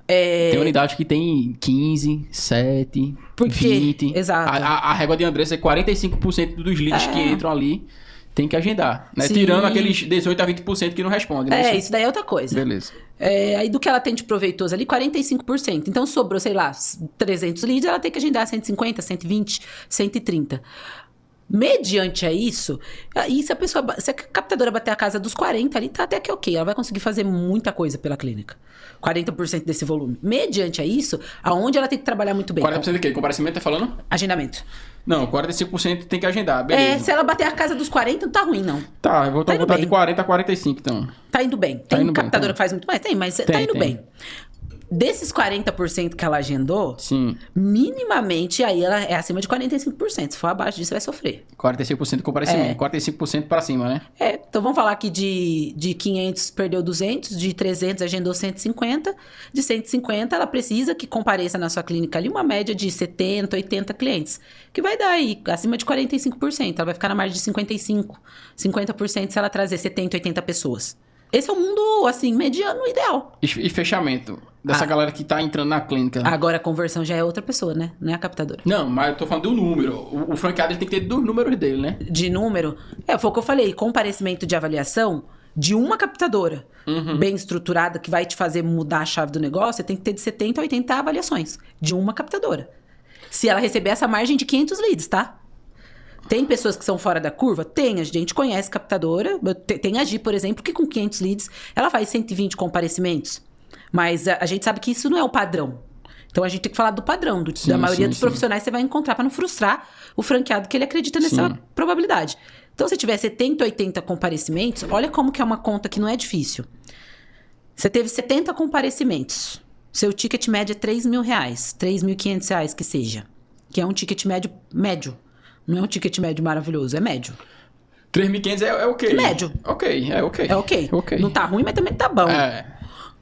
Tem unidade que tem 15, 7, Por quê? 20. Exato. A régua de Andressa é 45% dos leads que entram ali tem que agendar, né? Sim. Tirando aqueles 18 a 20% que não respondem. Né? Isso daí é outra coisa. Beleza. Aí do que ela tem de proveitoso ali, 45%. Então sobrou, sei lá, 300 leads, ela tem que agendar 150, 120, 130. Mediante a isso, aí se a captadora bater a casa dos 40 ali, tá até que ok. Ela vai conseguir fazer muita coisa pela clínica. 40% desse volume. Mediante a isso, aonde ela tem que trabalhar muito bem. 40% de quê? Comparecimento tá falando? Agendamento. Não, 45% tem que agendar, beleza. Se ela bater a casa dos 40, não tá ruim, não. Tá, eu vou Tá indo botar bem. de 40 a 45, então. Tá indo bem. Tá Tem indo bem, captadora tá. que faz muito mais? Tem, mas tá Tem, indo tem. bem. Desses 40% que ela agendou, Sim. minimamente aí ela é acima de 45%. Se for abaixo disso, vai sofrer. 45% de comparecimento. 45% pra cima, né? Então vamos falar que de 500 perdeu 200, de 300 agendou 150, de 150 ela precisa que compareça na sua clínica ali uma média de 70, 80 clientes, que vai dar aí acima de 45%, ela vai ficar na margem de 55, 50% se ela trazer 70, 80 pessoas. Esse é o mundo, assim, mediano ideal. E fechamento dessa galera que tá entrando na clínica. Agora a conversão já é outra pessoa, né? Não é a captadora. Não, mas eu tô falando do número. O franqueado ele tem que ter dos números dele, né? De número, foi o que eu falei, comparecimento de avaliação de uma captadora bem estruturada que vai te fazer mudar a chave do negócio, você tem que ter de 70 a 80 avaliações de uma captadora. Se ela receber essa margem de 500 leads, tá? Tem pessoas que são fora da curva? Tem, a gente conhece captadora. Tem a Gi, por exemplo, que com 500 leads ela faz 120 comparecimentos. Mas a gente sabe que isso não é o padrão. Então a gente tem que falar do padrão, da maioria dos profissionais que você vai encontrar para não frustrar o franqueado que ele acredita nessa probabilidade. Então se tiver 70, 80 comparecimentos, olha como que é uma conta que não é difícil. Você teve 70 comparecimentos. Seu ticket médio é R$3.000, R$3.500 que seja. Que é um ticket médio. Não é um ticket médio maravilhoso, é médio. 3.500 é ok. Médio. Ok, é ok. É ok. Não tá ruim, mas também tá bom.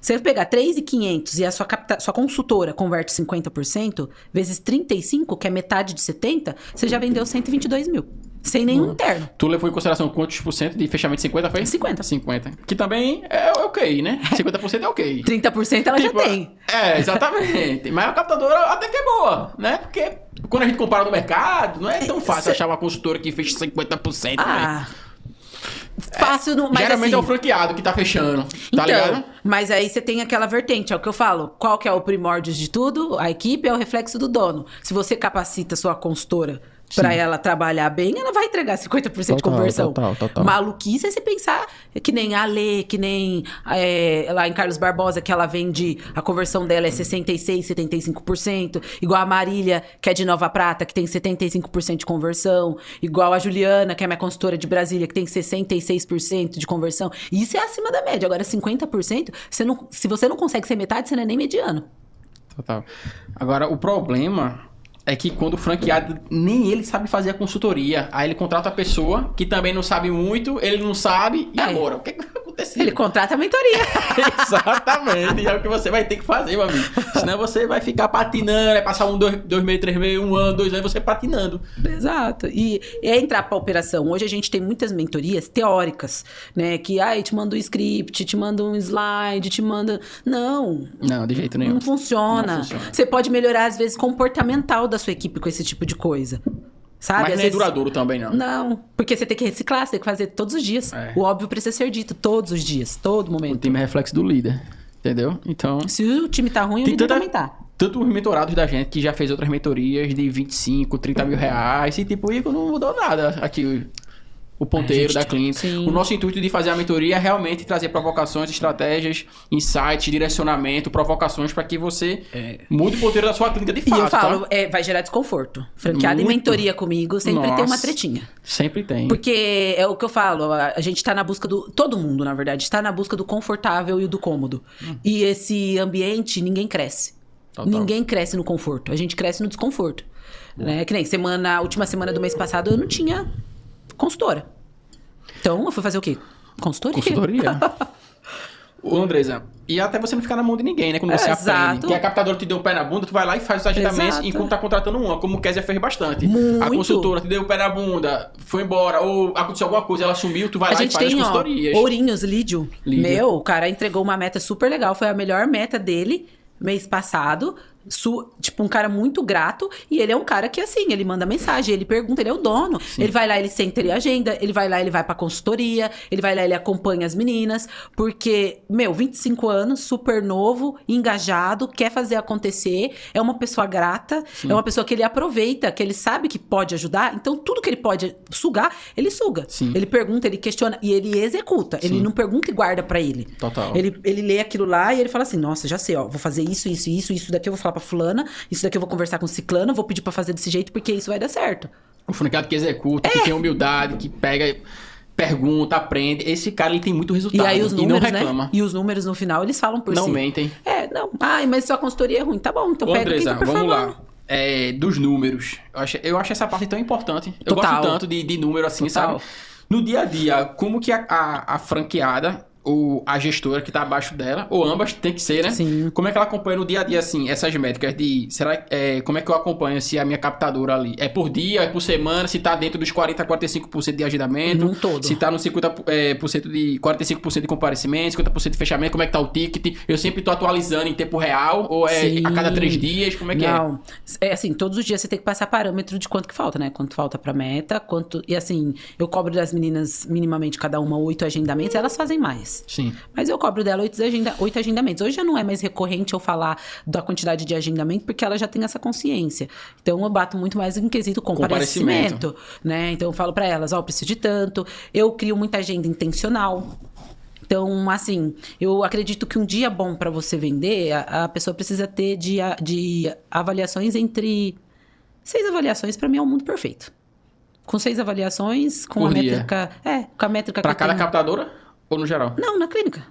Se você pegar 3.500 e a sua consultora converte 50%, vezes 35, que é metade de 70, você já vendeu 122 mil. Sem nenhum interno. Tu levou em consideração quantos por cento de fechamento? 50 foi? 50. 50. Que também é ok, né? 50% é ok. 30% ela Tipo, já tem. Exatamente. Mas a captadora até que é boa, né? Porque quando a gente compara no mercado, não é tão fácil achar uma consultora que fecha 50%. Ah... Fácil, mas geralmente assim, é o franqueado que tá fechando, tá ligado? Mas aí você tem aquela vertente, é o que eu falo. Qual que é o primórdio de tudo? A equipe é o reflexo do dono. Se você capacita a sua consultora pra ela trabalhar bem, ela vai entregar 50% de conversão. Total. Maluquice é você pensar que nem a Lê, que nem lá em Carlos Barbosa, que ela vende, a conversão dela é 66%, 75%. Igual a Marília, que é de Nova Prata, que tem 75% de conversão. Igual a Juliana, que é minha consultora de Brasília, que tem 66% de conversão. E isso é acima da média. Agora, 50%, se você não consegue ser metade, você não é nem mediano. Total. Agora, o problema é que quando o franqueado, nem ele sabe fazer a consultoria. Aí ele contrata a pessoa que também não sabe muito, ele não sabe. E agora? O que vai acontecer? Ele contrata a mentoria. Exatamente. E é o que você vai ter que fazer, meu amigo. Senão você vai ficar patinando, vai passar 2 meses, 3 meses, 1 ano, 2 anos, você patinando. Exato. E é entrar pra operação. Hoje a gente tem muitas mentorias teóricas, né? Que, te manda um script, te manda um slide, te manda... Não, de jeito nenhum. Não funciona. Você pode melhorar, às vezes, comportamental da sua equipe com esse tipo de coisa. Sabe? Mas às não vezes... é duradouro também, não. Não, porque você tem que reciclar, você tem que fazer todos os dias. O óbvio precisa ser dito todos os dias, todo momento. O time é reflexo do líder, entendeu? Então... Se o time tá ruim, o líder também tá. Tanto os mentorados da gente que já fez outras mentorias de 25, 30 mil reais. E tipo, Igor, não mudou nada aqui. O ponteiro da clínica. Sim. O nosso intuito de fazer a mentoria é realmente trazer provocações, estratégias, insights, direcionamento, provocações para que você mude o ponteiro da sua clínica de fato. E eu falo, vai gerar desconforto. Franqueado Muito. em mentoria comigo sempre tem uma tretinha. Sempre tem. Porque é o que eu falo, a gente tá na busca do... Todo mundo, na verdade, está na busca do confortável e do cômodo. E esse ambiente, ninguém cresce. Total. Ninguém cresce no conforto. A gente cresce no desconforto. Né? Que nem a última semana do mês passado, eu não tinha consultora. Então, eu fui fazer o quê? Consultoria. Ô, Andresa, e até você não ficar na mão de ninguém, né? Quando você aprende. Que a captadora te deu o pé na bunda, tu vai lá e faz os agendamentos enquanto tá contratando uma, como o Kézia fez bastante. Muito. A consultora te deu o pé na bunda, foi embora, ou aconteceu alguma coisa, ela sumiu, tu vai lá e faz as consultorias. Ourinhos, Lídio. Meu, o cara entregou uma meta super legal, foi a melhor meta dele mês passado. Tipo, um cara muito grato. E ele é um cara que, assim, ele manda mensagem, ele pergunta, ele é o dono. Sim. Ele vai lá, ele senta, ele agenda. Ele vai lá, ele vai pra consultoria. Ele vai lá, ele acompanha as meninas. Porque, 25 anos, super novo, engajado, quer fazer acontecer. É uma pessoa grata. Sim. É uma pessoa que ele aproveita, que ele sabe que pode ajudar. Então, tudo que ele pode sugar, ele suga. Sim. Ele pergunta, ele questiona e ele executa. Sim. Ele não pergunta e guarda pra ele. Total. Ele lê aquilo lá e ele fala assim, nossa, já sei, vou fazer isso daqui eu vou falar pra fulana, isso daqui eu vou conversar com ciclana, vou pedir pra fazer desse jeito, porque isso vai dar certo. O franqueado que executa, que tem humildade, que pega, pergunta, aprende. Esse cara, ele tem muito resultado. E aí os números, e não reclama. Né? E os números no final, eles falam por si. Não mentem. Não. Mas sua consultoria é ruim. Tá bom, então Ô, pega Andresa, quem tá vamos lá. Dos números. Eu acho essa parte tão importante. Eu gosto tanto de número assim, sabe? No dia a dia, como que a franqueada ou a gestora que tá abaixo dela, ou ambas, tem que ser, né? Sim. Como é que ela acompanha no dia a dia, assim, essas métricas de... como é que eu acompanho se a minha captadora ali é por dia, é por semana, se tá dentro dos 40% a 45% de agendamento? Num todo. Se tá no 50% de... 45% de comparecimento, 50% de fechamento, como é que tá o ticket? Eu sempre tô atualizando em tempo real, ou a cada 3 dias, como é que é? Não, é assim, todos os dias você tem que passar parâmetro de quanto que falta, né? Quanto falta pra meta, E assim, eu cobro das meninas minimamente cada uma 8 agendamentos, elas fazem mais. Sim. Mas eu cobro dela 8 agendamentos. Hoje já não é mais recorrente eu falar da quantidade de agendamento, porque ela já tem essa consciência. Então eu bato muito mais em quesito comparecimento, né? Então eu falo pra elas, eu preciso de tanto. Eu crio muita agenda intencional. Então, assim, eu acredito que um dia bom pra você vender, a pessoa precisa ter de avaliações entre... 6 avaliações, pra mim, é um mundo perfeito. Com 6 avaliações, com por a dia. métrica... com a métrica pra que cada tem... captadora? Ou no geral? Não, na clínica.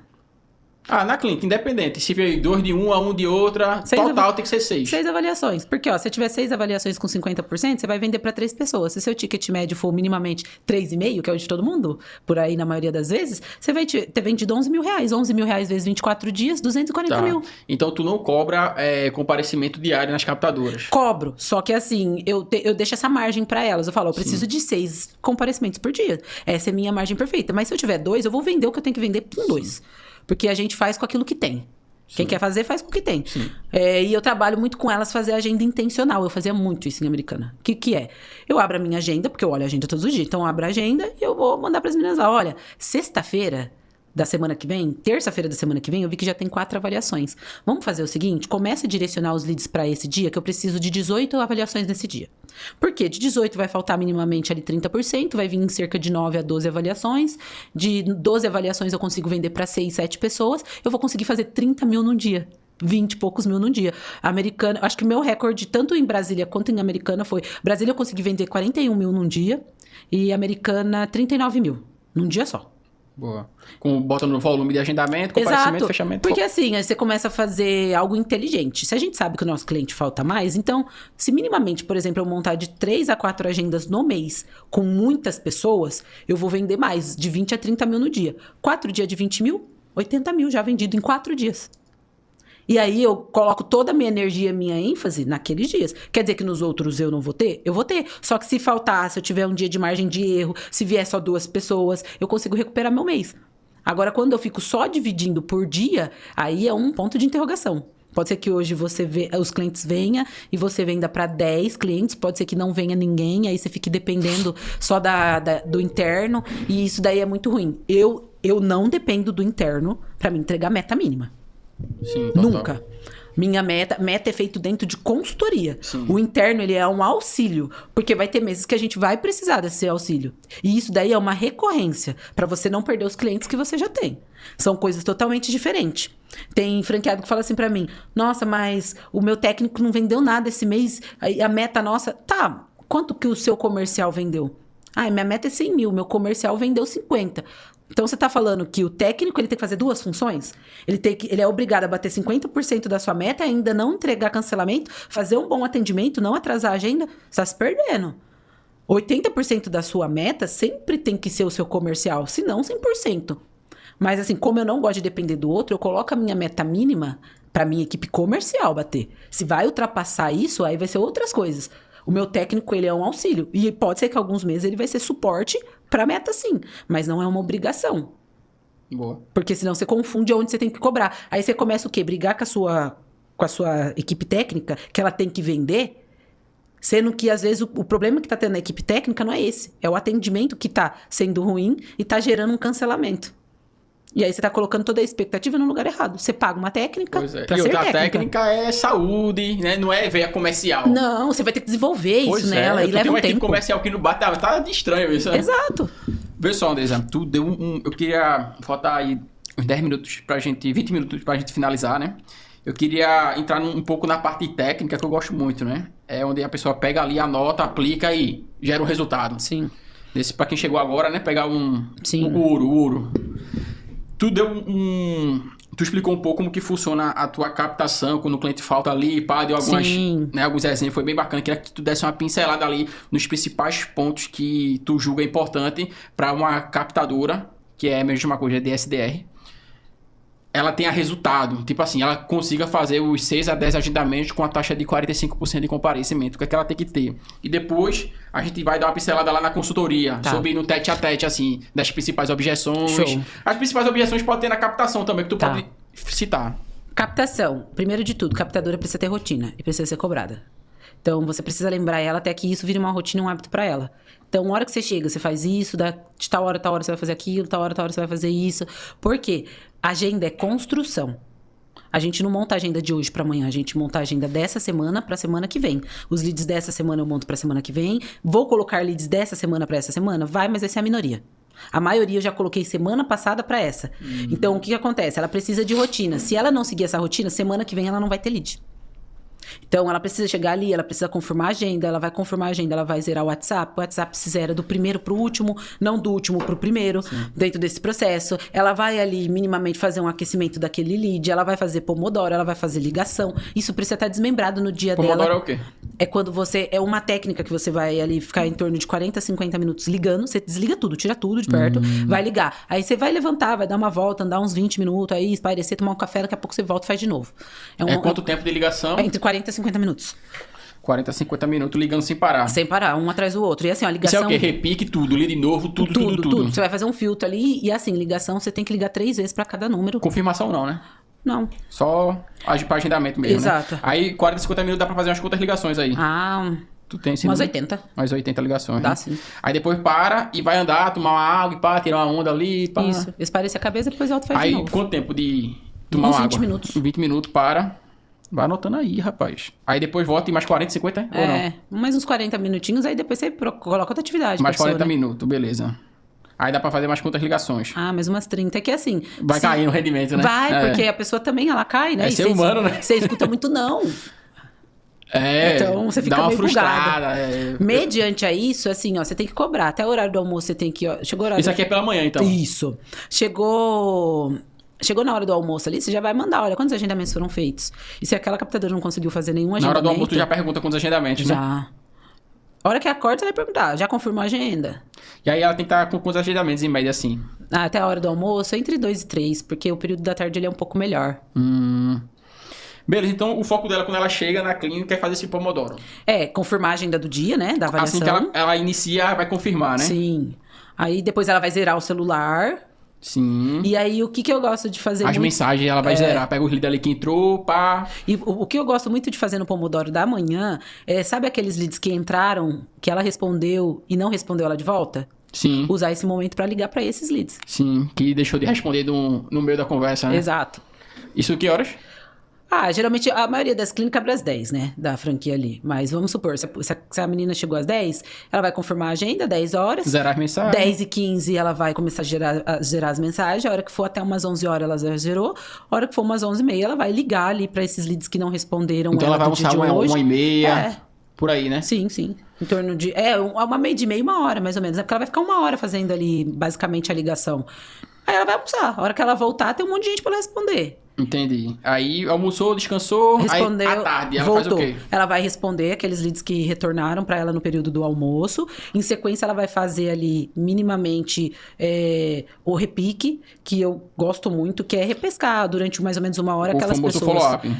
Na clínica, independente. Se veio 2 de uma, 1 de outra, total tem que ser 6. 6 avaliações. Porque, ó, se tiver 6 avaliações com 50%, você vai vender para 3 pessoas. Se seu ticket médio for minimamente 3,5, que é o de todo mundo, por aí na maioria das vezes, você vai ter vendido 11 mil reais. 11 mil reais vezes 24 dias, 240 mil. Então, tu não cobra comparecimento diário nas captadoras? Cobro. Só que, assim, eu deixo essa margem para elas. Eu falo, eu preciso de 6 comparecimentos por dia. Essa é a minha margem perfeita. Mas se eu tiver 2, eu vou vender o que eu tenho que vender com 2. Porque a gente faz com aquilo que tem. Quem quer fazer, faz com o que tem. E eu trabalho muito com elas fazer agenda intencional. Eu fazia muito isso em Americana. O que é? Eu abro a minha agenda, porque eu olho a agenda todos os dias. Então, eu abro a agenda e eu vou mandar para as meninas lá. Olha, sexta-feira da semana que vem, terça-feira da semana que vem, eu vi que já tem 4 avaliações. Vamos fazer o seguinte? Começa a direcionar os leads para esse dia, que eu preciso de 18 avaliações nesse dia. Por quê? De 18 vai faltar minimamente ali 30%, vai vir em cerca de 9 a 12 avaliações. De 12 avaliações eu consigo vender para 6, 7 pessoas. Eu vou conseguir fazer 30 mil num dia. 20 e poucos mil num dia. Americana, acho que o meu recorde, tanto em Brasília quanto em Americana, foi... Brasília eu consegui vender 41 mil num dia e Americana 39 mil num dia só. Boa. Bota no volume de agendamento, comparecimento, fechamento. Porque assim, aí você começa a fazer algo inteligente. Se a gente sabe que o nosso cliente falta mais, então, se minimamente, por exemplo, eu montar de 3 a 4 agendas no mês com muitas pessoas, eu vou vender mais, de 20 a 30 mil no dia. 4 dias de 20 mil, 80 mil já vendido em 4 dias. E aí eu coloco toda a minha energia, minha ênfase naqueles dias. Quer dizer que nos outros eu não vou ter? Eu vou ter. Só que se faltar, se eu tiver um dia de margem de erro, se vier só 2 pessoas, eu consigo recuperar meu mês. Agora, quando eu fico só dividindo por dia, aí é um ponto de interrogação. Pode ser que hoje os clientes venham e você venda para 10 clientes. Pode ser que não venha ninguém, aí você fique dependendo só do interno. E isso daí é muito ruim. Eu não dependo do interno para me entregar meta mínima. Sim, total. Nunca. Minha meta é feito dentro de consultoria. Sim. O interno, ele é um auxílio, porque vai ter meses que a gente vai precisar desse auxílio. E isso daí é uma recorrência, para você não perder os clientes que você já tem. São coisas totalmente diferentes. Tem franqueado que fala assim para mim, nossa, mas o meu técnico não vendeu nada esse mês, a meta nossa... Tá, quanto que o seu comercial vendeu? Minha meta é 100 mil, meu comercial vendeu 50. Então, você está falando que o técnico ele tem que fazer 2 funções? Ele é obrigado a bater 50% da sua meta, ainda não entregar cancelamento, fazer um bom atendimento, não atrasar a agenda? Você está se perdendo. 80% da sua meta sempre tem que ser o seu comercial, se não 100%. Mas, assim, como eu não gosto de depender do outro, eu coloco a minha meta mínima para minha equipe comercial bater. Se vai ultrapassar isso, aí vai ser outras coisas. O meu técnico, ele é um auxílio. E pode ser que alguns meses ele vai ser suporte para meta, sim. Mas não é uma obrigação. Boa. Porque senão você confunde onde você tem que cobrar. Aí você começa o quê? Brigar com a sua equipe técnica, que ela tem que vender. Sendo que, às vezes, o problema que tá tendo na equipe técnica não é esse. É o atendimento que tá sendo ruim e tá gerando um cancelamento. E aí você tá colocando toda a expectativa no lugar errado. Você paga uma técnica pra ser técnica. E outra técnica é saúde, né? Não é veia comercial. Não, você vai ter que desenvolver isso nela e leva um tempo. Tem uma equipe comercial que não bate, tá de estranho isso. Né? Exato. Vê só, Andresa, tu deu eu queria faltar aí uns 10 minutos pra gente, 20 minutos pra gente finalizar, né? Eu queria entrar um pouco na parte técnica, que eu gosto muito, né? É onde a pessoa pega ali, anota, aplica e gera um resultado. Sim. Pra quem chegou agora, né? Pegar o ouro. Tu explicou um pouco como que funciona a tua captação, quando o cliente falta ali, deu alguns exemplos, foi bem bacana. Queria que tu desse uma pincelada ali nos principais pontos que tu julga importante para uma captadora, que é a mesma coisa de SDR, ela tenha resultado. Tipo assim, ela consiga fazer os 6 a 10 agendamentos com a taxa de 45% de comparecimento. O que é que ela tem que ter? E depois, a gente vai dar uma pincelada lá na consultoria, sobre no tete a tete, assim, das principais objeções. Show. As principais objeções podem ter na captação também, que tu pode citar. Captação. Primeiro de tudo, captadora precisa ter rotina e precisa ser cobrada. Então, você precisa lembrar ela até que isso vire uma rotina e um hábito para ela. Então, uma hora que você chega, você faz isso, de tal hora você vai fazer aquilo, tal hora você vai fazer isso. Por quê? Agenda é construção. A gente não monta a agenda de hoje para amanhã, a gente monta a agenda dessa semana para a semana que vem. Os leads dessa semana eu monto para a semana que vem. Vou colocar leads dessa semana para essa semana? Vai, mas essa é a minoria. A maioria eu já coloquei semana passada para essa. Então, o que acontece? Ela precisa de rotina. Se ela não seguir essa rotina, semana que vem ela não vai ter lead. Então, ela precisa chegar ali, ela precisa confirmar a agenda, ela vai confirmar a agenda, ela vai zerar o WhatsApp se zera do primeiro pro último, não do último pro primeiro, dentro desse processo. Ela vai ali, minimamente, fazer um aquecimento daquele lead, ela vai fazer Pomodoro, ela vai fazer ligação. Isso precisa estar desmembrado no dia dela. Pomodoro é o quê? É quando você... É uma técnica que você vai ali ficar em torno de 40 a 50 minutos ligando. Você desliga tudo, tira tudo de perto, vai ligar. Aí você vai levantar, vai dar uma volta, andar uns 20 minutos, aí espairecer, tomar um café, daqui a pouco você volta e faz de novo. Quanto tempo de ligação? É entre 40 e 50 minutos. 40 a 50 minutos ligando sem parar. Sem parar, um atrás do outro. E assim, a ligação... Isso é o quê? Repique tudo, liga de novo, tudo. Você vai fazer um filtro ali e assim, ligação, você tem que ligar 3 vezes pra cada número. Confirmação não, né? Não. Só para agendamento mesmo, Exato. Né? Aí 40, 50 minutos dá pra fazer umas quantas ligações aí? Tu tem esse umas número? 80. Mais 80 ligações. Dá né? sim. Aí depois para e vai andar, tomar uma água e pá, tirar uma onda ali, pá. Isso. Esparecer a cabeça, depois volta e faz Aí de novo. quanto tempo de tomar Uns uma 20 água? minutos. 20 minutos para... Vai anotando aí, rapaz. Aí depois volta e mais 40, 50, ou não? Mais uns 40 minutinhos, aí depois você coloca outra atividade. Mais 40 professora. minutos, beleza. Aí dá pra fazer mais quantas ligações? Mais umas 30, que assim... Vai cair o rendimento, né? Vai, porque a pessoa também, ela cai, né? É ser humano, né? Você escuta muito não. Então você fica dá uma meio frustrada. bugada. Mediante a isso, assim, ó, você tem que cobrar. Até o horário do almoço você tem que... Ó, chegou o horário Isso aqui é pela manhã, então? Isso. Chegou na hora do almoço ali, você já vai mandar, olha, quantos agendamentos foram feitos? E se aquela captadora não conseguiu fazer nenhum Na agendamento... hora do almoço tu já pergunta quantos agendamentos, né? Já. A hora que acorda, você vai perguntar, já confirmou a agenda? E aí ela tem que estar com quantos agendamentos em média, assim? Até a hora do almoço, entre 2 e 3, porque o período da tarde ele é um pouco melhor. Beleza, então o foco dela quando ela chega na clínica é fazer esse Pomodoro. Confirmar a agenda do dia, né, da avaliação. Assim que ela inicia, vai confirmar, né? Sim. Aí depois ela vai zerar o celular. Sim. E aí o que eu gosto de fazer As mensagens ela vai zerar, pega os leads ali que entrou, pá. E o que eu gosto muito de fazer no Pomodoro da manhã sabe aqueles leads que entraram, que ela respondeu e não respondeu ela de volta? Sim. Usar esse momento pra ligar pra esses leads. Sim, que deixou de responder no meio da conversa, né? Exato. Isso que horas? Geralmente a maioria das clínicas abre às 10, né? Da franquia ali. Mas vamos supor, se a menina chegou às 10, ela vai confirmar a agenda, 10 horas. Zerar as mensagens. 10 e 15 ela vai começar a gerar as mensagens. A hora que for até umas 11 horas ela já gerou. A hora que for umas 11 e meia ela vai ligar ali pra esses leads que não responderam então ela vai do dia almoçar de hoje. 1h30, por aí, né? Sim. Em torno de... uma meia de meia, 1 hora, mais ou menos. É porque ela vai ficar 1 hora fazendo ali, basicamente, a ligação. Aí ela vai almoçar. A hora que ela voltar, tem um monte de gente pra ela responder. Entendi. Aí almoçou, descansou, respondeu, aí à tarde ela voltou. faz o quê? Ela vai responder aqueles leads que retornaram para ela no período do almoço. Em sequência, ela vai fazer ali minimamente o repique, que eu gosto muito, que é repescar durante mais ou menos 1 hora aquelas pessoas. Follow-up.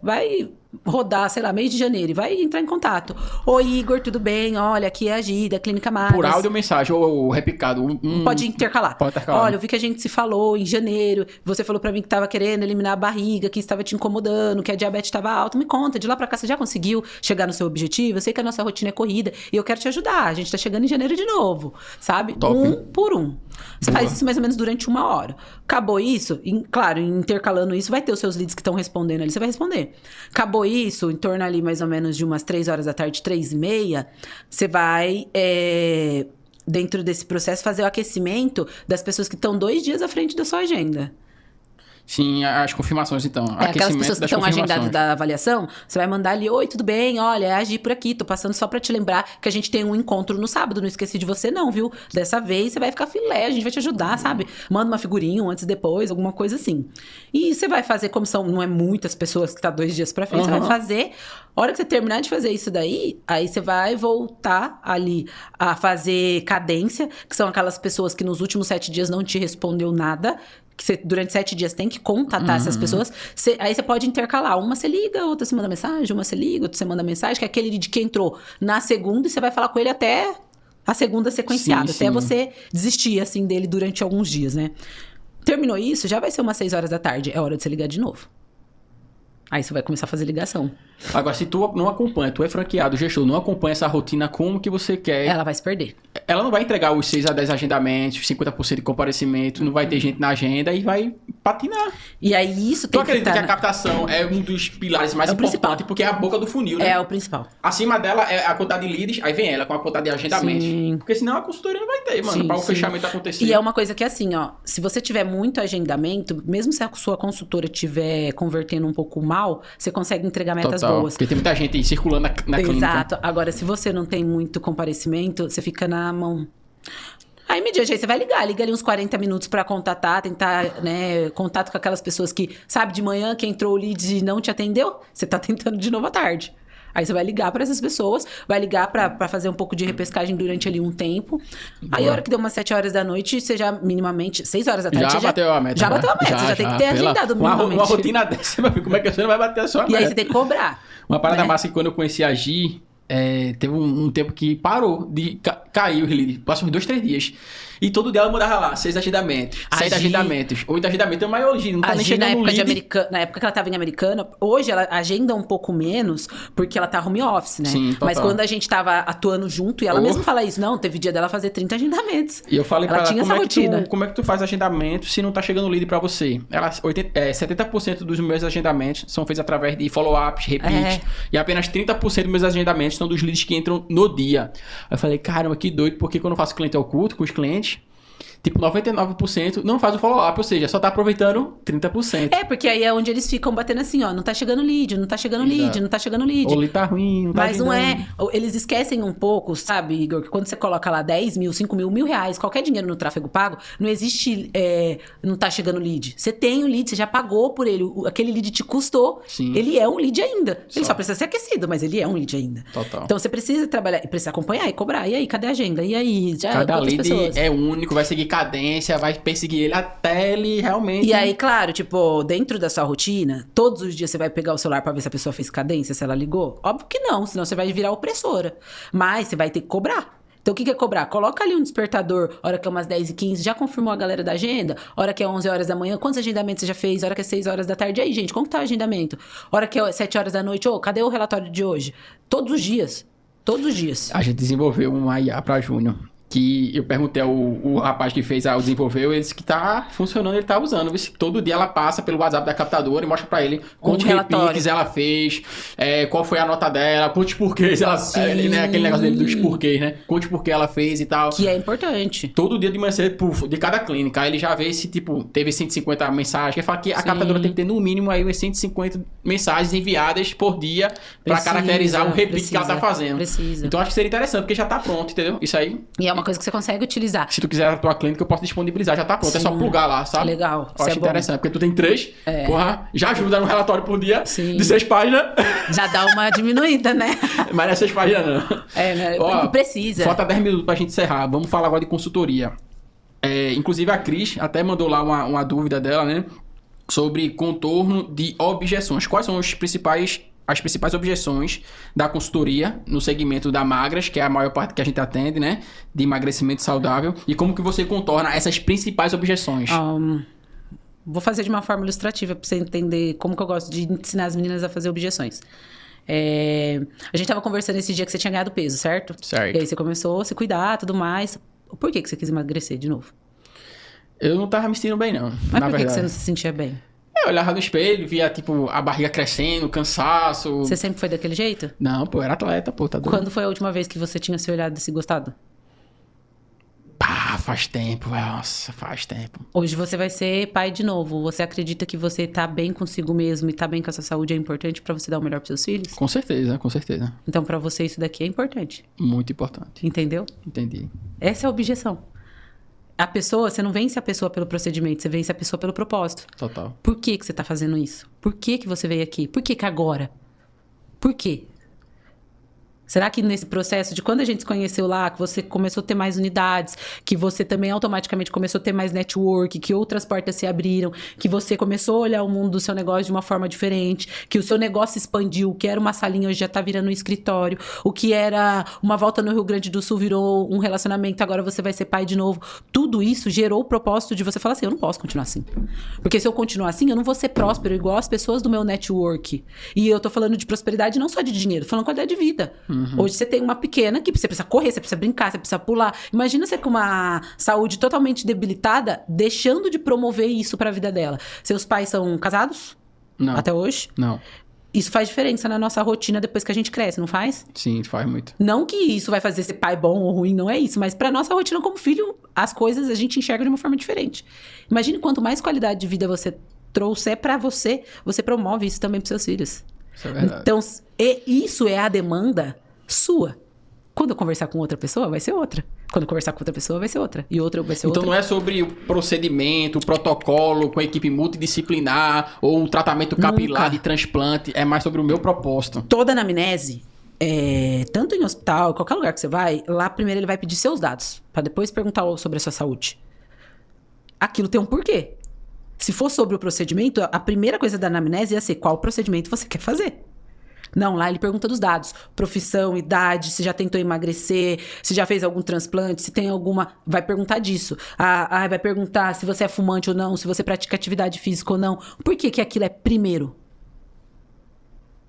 Vai rodar, sei lá, mês de janeiro e vai entrar em contato. Oi, Igor, tudo bem? Olha, aqui é a Gida, Clínica Magas. Por áudio ou mensagem, ou repicado? Pode intercalar. Pode intercalar. Olha, eu vi que a gente se falou em janeiro, você falou pra mim que tava querendo eliminar a barriga, que estava te incomodando, que a diabetes estava alta. Me conta, de lá pra cá você já conseguiu chegar no seu objetivo? Eu sei que a nossa rotina é corrida e eu quero te ajudar. A gente tá chegando em janeiro de novo, sabe? Top. 1 por 1. Você faz isso mais ou menos durante 1 hora. Acabou isso, claro, intercalando isso, vai ter os seus leads que estão respondendo ali, você vai responder. Acabou isso, em torno ali mais ou menos de umas 3 horas da tarde, 3h30, você vai... dentro desse processo, fazer o aquecimento das pessoas que estão 2 dias à frente da sua agenda. Sim, as confirmações, então. Aquelas pessoas que estão agendadas da avaliação, você vai mandar ali, oi, tudo bem? Olha, é a Gi por aqui, tô passando só pra te lembrar que a gente tem um encontro no sábado, não esqueci de você não, viu? Dessa vez você vai ficar filé, a gente vai te ajudar, sabe? Manda uma figurinha, um antes e depois, alguma coisa assim. E você vai fazer, como não é muitas pessoas que tá 2 dias pra frente, você vai fazer, a hora que você terminar de fazer isso daí, aí você vai voltar ali a fazer cadência, que são aquelas pessoas que nos últimos 7 dias não te respondeu nada, que você, durante 7 dias, tem que contatar essas pessoas. Aí você pode intercalar. Uma você liga, outra você manda mensagem, uma você liga, outra você manda mensagem, que é aquele de que entrou na segunda e você vai falar com ele até a segunda sequenciada. Até você desistir, assim, dele durante alguns dias, né? Terminou isso, já vai ser umas 6 horas da tarde. É hora de você ligar de novo. Aí você vai começar a fazer ligação. Agora, se tu não acompanha, tu é franqueado, gestor, não acompanha essa rotina como que você quer... Ela vai se perder. Ela não vai entregar os 6 a 10 agendamentos, 50% de comparecimento, não vai ter gente na agenda e vai patinar. E aí isso tem tu acredita que a captação é um dos pilares mais importantes, porque é a boca do funil, né? É o principal. Acima dela é a quantidade de leads, aí vem ela com a quantidade de agendamentos. Sim. Porque senão a consultoria não vai ter, mano, para o fechamento acontecer. E é uma coisa que assim, ó, se você tiver muito agendamento, mesmo se a sua consultora estiver convertendo um pouco mal, você consegue entregar metas boas. Porque tem muita gente aí circulando na clínica. Exato. Agora, se você não tem muito comparecimento, você fica na mão. Aí, mediante aí, você vai liga ali uns 40 minutos pra contatar, tentar, né, contato com aquelas pessoas que, sabe, de manhã que entrou o lead e não te atendeu, você tá tentando de novo à tarde. Aí você vai ligar pra essas pessoas, vai ligar pra fazer um pouco de repescagem durante ali um tempo. Aí, a hora que deu umas 7 horas da noite, você já minimamente, 6 horas da tarde... Já bateu a meta. Já bateu a meta, você já tem que ter agendado minimamente. Uma rotina dessa, meu filho, como é que você não vai bater a sua meta? E aí você tem que cobrar. Uma parada né? massa que quando eu conheci a Gi, teve um tempo que parou de cair o lead. Passou uns 2, 3 dias. E todo dia ela mudava lá, 6 agendamentos, 7 agendamentos, 8 agendamentos. É o maior lead, não tá nem chegando no lead. Na época que ela tava em Americana, hoje ela agenda um pouco menos, porque ela tá home office, né? Sim, total. Mas quando a gente tava atuando junto, e ela mesma fala isso, não, teve dia dela fazer 30 agendamentos. E eu falei ela pra tinha ela, essa rotina. como é que tu faz agendamento se não tá chegando lead pra você? Ela, 70% dos meus agendamentos são feitos através de follow-ups, repeat, e apenas 30% dos meus agendamentos são dos leads que entram no dia. Aí eu falei, caramba, que doido, porque quando eu faço cliente oculto com os clientes, tipo, 99% não faz o follow-up, ou seja, só tá aproveitando 30%. Porque aí é onde eles ficam batendo assim, ó, não tá chegando lead, não tá chegando lead, não tá chegando lead. O lead tá ruim, não tá Mas não agendando. eles esquecem um pouco, sabe, Igor, que quando você coloca lá 10 mil, 5 mil, R$1.000, qualquer dinheiro no tráfego pago, não existe, não tá chegando lead. Você tem o lead, você já pagou por ele, aquele lead te custou, Sim. ele é um lead ainda. Ele só precisa ser aquecido, mas ele é um lead ainda. Total. Então você precisa trabalhar, precisa acompanhar e cobrar. E aí, cadê a agenda? E aí, já Cada quantas lead pessoas? é único, vai seguir cadência, vai perseguir ele até ele realmente... E aí, claro, tipo, dentro da sua rotina, todos os dias você vai pegar o celular pra ver se a pessoa fez cadência, se ela ligou? Óbvio que não, senão você vai virar opressora. Mas você vai ter que cobrar. Então, o que é cobrar? Coloca ali um despertador, hora que é umas 10h15, já confirmou a galera da agenda? Hora que é 11 horas da manhã, quantos agendamentos você já fez? Hora que é 6 horas da tarde, e aí, gente, como que tá o agendamento? Hora que é 7 horas da noite, cadê o relatório de hoje? Todos os dias. Todos os dias. A gente desenvolveu uma IA pra Júnior, que eu perguntei ao rapaz que fez, desenvolveu, ele disse que tá funcionando, ele tá usando. Todo dia ela passa pelo WhatsApp da captadora e mostra pra ele quantos repiques ela fez, qual foi a nota dela, quantos porquês ela... né, aquele negócio dele dos porquês, né? Quantos porquês ela fez e tal. Que é importante. Todo dia de manhã cedo, de cada clínica. Aí ele já vê se, tipo, teve 150 mensagens. Ele fala que a captadora tem que ter, no mínimo, aí umas 150 mensagens enviadas por dia pra caracterizar o repique que ela tá fazendo. Precisa. Então, acho que seria interessante, porque já tá pronto, entendeu? Isso aí... E é uma coisa que você consegue utilizar. Se tu quiser a tua clínica, eu posso disponibilizar, já tá pronto. Sim. É só plugar lá, sabe? Legal. Eu acho interessante, porque tu tem 3, porra, já ajuda no relatório por dia, Sim. de 6 páginas. Já dá uma diminuída, né? Mas não é 6 páginas, não. Né? Ó, precisa. Falta 10 minutos pra gente encerrar. Vamos falar agora de consultoria. Inclusive, a Cris até mandou lá uma dúvida dela, né? Sobre contorno de objeções. Quais são as principais objeções da consultoria no segmento da magras, que é a maior parte que a gente atende, né? De emagrecimento saudável. E como que você contorna essas principais objeções? Vou fazer de uma forma ilustrativa para você entender como que eu gosto de ensinar as meninas a fazer objeções. A gente tava conversando esse dia que você tinha ganhado peso, certo? Certo. E aí você começou a se cuidar e tudo mais. Por que você quis emagrecer de novo? Eu não tava me sentindo bem, não. Mas por que você não se sentia bem? Eu olhava no espelho, via, tipo, a barriga crescendo, cansaço. Você sempre foi daquele jeito? Não, pô, eu era atleta, pô, tá doido. Quando foi a última vez que você tinha se olhado e se gostado? Pá, faz tempo, nossa, faz tempo. Hoje você vai ser pai de novo. Você acredita que você tá bem consigo mesmo e tá bem com a sua saúde é importante pra você dar o melhor pros seus filhos? Com certeza, com certeza. Então, pra você, isso daqui é importante. Muito importante. Entendeu? Entendi. Essa é a objeção. A pessoa, você não vence a pessoa pelo procedimento, você vence a pessoa pelo propósito. Total. Por que você tá fazendo isso? Por que você veio aqui? Por que agora? Por quê? Será que nesse processo de quando a gente se conheceu lá, que você começou a ter mais unidades, que você também automaticamente começou a ter mais network, que outras portas se abriram, que você começou a olhar o mundo do seu negócio de uma forma diferente, que o seu negócio expandiu, o que era uma salinha hoje já tá virando um escritório, o que era uma volta no Rio Grande do Sul virou um relacionamento, agora você vai ser pai de novo. Tudo isso gerou o propósito de você falar assim, eu não posso continuar assim. Porque se eu continuar assim, eu não vou ser próspero igual as pessoas do meu network. E eu tô falando de prosperidade não só de dinheiro, tô falando de qualidade de vida. Hoje você tem uma pequena que você precisa correr, você precisa brincar, você precisa pular. Imagina você com uma saúde totalmente debilitada, deixando de promover isso pra vida dela. Seus pais são casados? Não. Até hoje? Não. Isso faz diferença na nossa rotina depois que a gente cresce, não faz? Sim, faz muito. Não que isso vai fazer ser pai bom ou ruim, não é isso. Mas pra nossa rotina como filho, as coisas a gente enxerga de uma forma diferente. Imagine quanto mais qualidade de vida você trouxer pra você, você promove isso também pros seus filhos. Isso é verdade. Então, isso é a demanda sua. Quando eu conversar com outra pessoa, vai ser outra. Quando eu conversar com outra pessoa, vai ser outra. E outra vai ser outra. Então não é sobre o procedimento, o protocolo com a equipe multidisciplinar ou o tratamento capilar Nunca. de transplante. É mais sobre o meu propósito. Toda anamnese, tanto em hospital, qualquer lugar que você vai, lá primeiro ele vai pedir seus dados, para depois perguntar sobre a sua saúde. Aquilo tem um porquê. Se for sobre o procedimento, a primeira coisa da anamnese ia ser qual procedimento você quer fazer. Não, lá ele pergunta dos dados. Profissão, idade, se já tentou emagrecer, se já fez algum transplante, se tem alguma... Vai perguntar disso. Vai perguntar se você é fumante ou não, se você pratica atividade física ou não. Por que que aquilo é primeiro?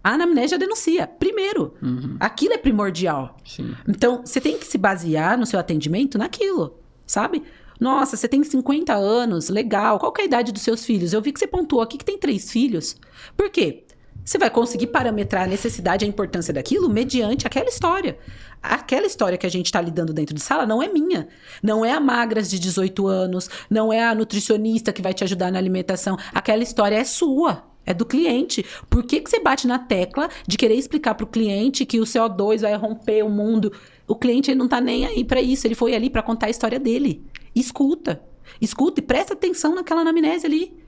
A anamnese já denuncia. Primeiro. Aquilo é primordial. Sim. Então, você tem que se basear no seu atendimento naquilo, sabe? Nossa, você tem 50 anos, legal. Qual que é a idade dos seus filhos? Eu vi que você pontuou aqui que tem 3 filhos. Por quê? Você vai conseguir parametrar a necessidade e a importância daquilo mediante aquela história. Aquela história que a gente está lidando dentro de sala não é minha. Não é a magras de 18 anos, não é a nutricionista que vai te ajudar na alimentação. Aquela história é sua. É do cliente. Por que que você bate na tecla de querer explicar para o cliente que o CO2 vai romper o mundo? O cliente ele não tá nem aí para isso. Ele foi ali para contar a história dele. Escuta. Escuta e presta atenção naquela anamnese ali.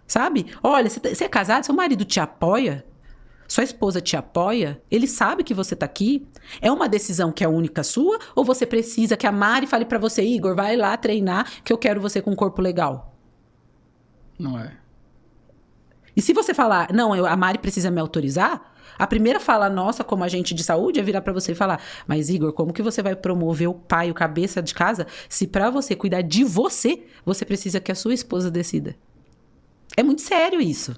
Sabe? Olha, você é casado? Seu marido te apoia? Sua esposa te apoia? Ele sabe que você tá aqui? É uma decisão que é única sua? Ou você precisa que a Mari fale para você, Igor, vai lá treinar que eu quero você com um corpo legal? Não é. E se você falar, não, a Mari precisa me autorizar, a primeira fala nossa como agente de saúde é virar pra você e falar, mas Igor, como que você vai promover o pai, o cabeça de casa, se pra você cuidar de você, você precisa que a sua esposa decida? É muito sério isso.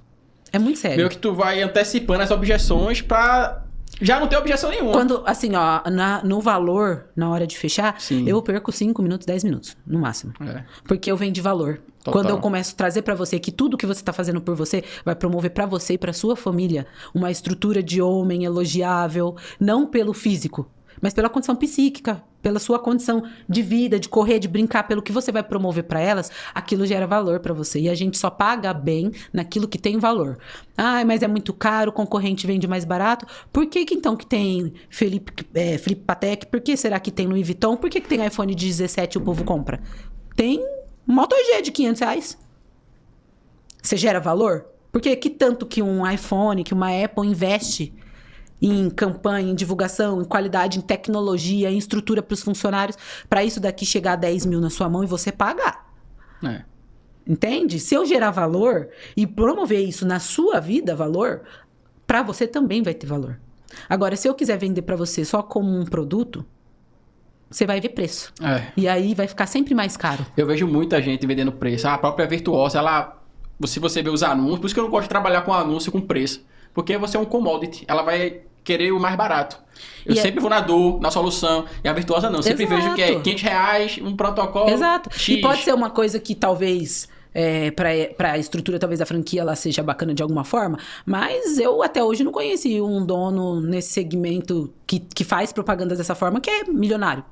É muito sério. Meio que tu vai antecipando as objeções pra já não ter objeção nenhuma. Quando, assim, ó, no valor, na hora de fechar, Sim. eu perco 5 minutos, 10 minutos, no máximo. É. Porque eu venho de valor. Total. Quando eu começo a trazer pra você que tudo que você tá fazendo por você vai promover pra você e pra sua família uma estrutura de homem elogiável, não pelo físico, mas pela condição psíquica, pela sua condição de vida, de correr, de brincar, pelo que você vai promover pra elas, aquilo gera valor pra você. E a gente só paga bem naquilo que tem valor. Ah, mas é muito caro, o concorrente vende mais barato. Por que que então que tem Felipe Patek? Por que será que tem Louis Vuitton? Por que que tem iPhone 17 e o povo compra? Tem Moto G de R$500. Você gera valor? Porque que tanto que um iPhone, que uma Apple investe em campanha, em divulgação, em qualidade, em tecnologia, em estrutura para os funcionários, para isso daqui chegar a 10 mil na sua mão e você pagar. É. Entende? Se eu gerar valor e promover isso na sua vida, valor, para você também vai ter valor. Agora, se eu quiser vender para você só como um produto, você vai ver preço. É. E aí vai ficar sempre mais caro. Eu vejo muita gente vendendo preço. A própria Virtuosa, ela... Se você vê os anúncios... Por isso que eu não gosto de trabalhar com anúncio com preço. Porque você é um commodity. Ela vai querer o mais barato. Eu sempre vou na dor, na solução. E a Virtuosa não. Eu sempre vejo que é R$500, um protocolo Exato. X. E pode ser uma coisa que talvez... para a estrutura talvez da franquia ela seja bacana de alguma forma, mas eu até hoje não conheci um dono nesse segmento que faz propaganda dessa forma que é milionário.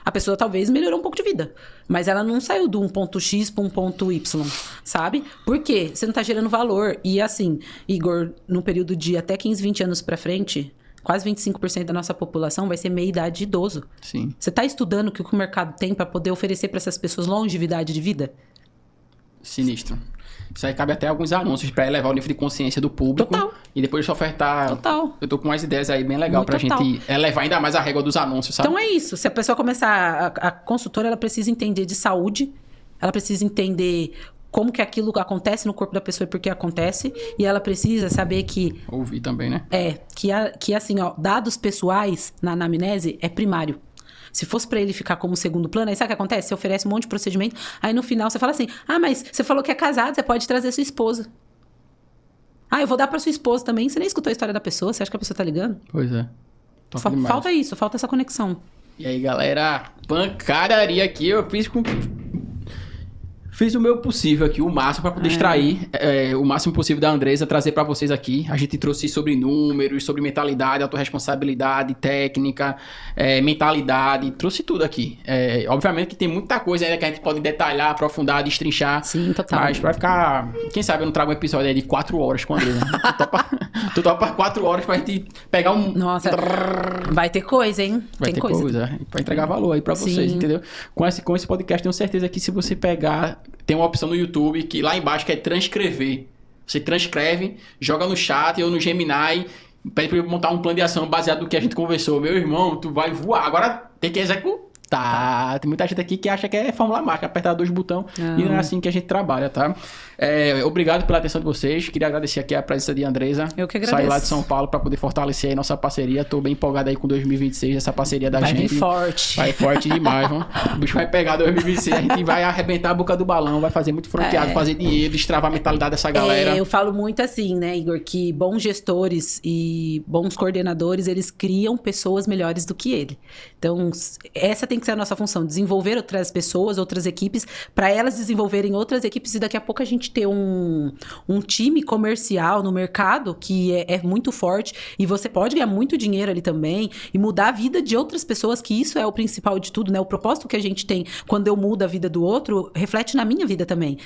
A pessoa talvez melhorou um pouco de vida, mas ela não saiu do um ponto X para um ponto Y, sabe? Por quê? Você não tá gerando valor. E assim, Igor, num período de até 15, 20 anos para frente, quase 25% da nossa população vai ser meia idade de idoso. Sim. Você tá estudando o que o mercado tem para poder oferecer para essas pessoas longevidade de vida? Sinistro. Isso aí cabe até alguns anúncios pra elevar o nível de consciência do público. Total. E depois de ofertar... Total. Eu tô com umas ideias aí bem legal Muito pra total. gente elevar ainda mais a régua dos anúncios, sabe? Então é isso. Se a pessoa começar... A consultora, ela precisa entender de saúde. Ela precisa entender como que aquilo acontece no corpo da pessoa e por que acontece. E ela precisa saber que... Ouvir também, né? Que assim, ó, dados pessoais na anamnese é primário. Se fosse pra ele ficar como segundo plano, aí sabe o que acontece? Você oferece um monte de procedimento, aí no final você fala assim, mas você falou que é casado, você pode trazer sua esposa. Eu vou dar pra sua esposa também. Você nem escutou a história da pessoa, você acha que a pessoa tá ligando? Pois é. Top demais. Falta isso, falta essa conexão. E aí, galera, pancadaria aqui, eu fiz com... Fiz o meu possível aqui, o máximo para poder extrair o máximo possível da Andresa, trazer para vocês aqui. A gente trouxe sobre números, sobre mentalidade, autorresponsabilidade, técnica, mentalidade, trouxe tudo aqui. Obviamente que tem muita coisa ainda que a gente pode detalhar, aprofundar, destrinchar. Sim, total. Mas vai ficar... Quem sabe eu não trago um episódio aí de 4 horas com a Andresa. Tu topa 4 horas pra gente pegar um... Nossa, vai ter coisa, hein? Vai ter coisa. Pra entregar valor aí pra vocês, entendeu? Com esse podcast, tenho certeza que se você pegar... Tem uma opção no YouTube que lá embaixo que é transcrever. Você transcreve, joga no chat ou no Gemini, pede pra eu montar um plano de ação baseado no que a gente conversou. Meu irmão, tu vai voar. Agora tem que executar. Tem muita gente aqui que acha que é fórmula mágica, apertar 2 botões e não é assim que a gente trabalha, tá? Obrigado pela atenção de vocês. Queria agradecer aqui a presença de Andresa. Eu que agradeço. Saí lá de São Paulo pra poder fortalecer aí nossa parceria. Tô bem empolgado aí com 2026, essa parceria da gente. Vai vir forte. Vai forte demais, vamos. O bicho vai pegar 2026, a gente vai arrebentar a boca do balão, vai fazer muito fronteado, fazer dinheiro, destravar a mentalidade dessa galera. Eu falo muito assim, né, Igor, que bons gestores e bons coordenadores, eles criam pessoas melhores do que ele. Então, essa tem que ser a nossa função, desenvolver outras pessoas, outras equipes, para elas desenvolverem outras equipes e daqui a pouco a gente ter um time comercial no mercado que é muito forte e você pode ganhar muito dinheiro ali também e mudar a vida de outras pessoas, que isso é o principal de tudo, né? O propósito que a gente tem quando eu mudo a vida do outro, reflete na minha vida também.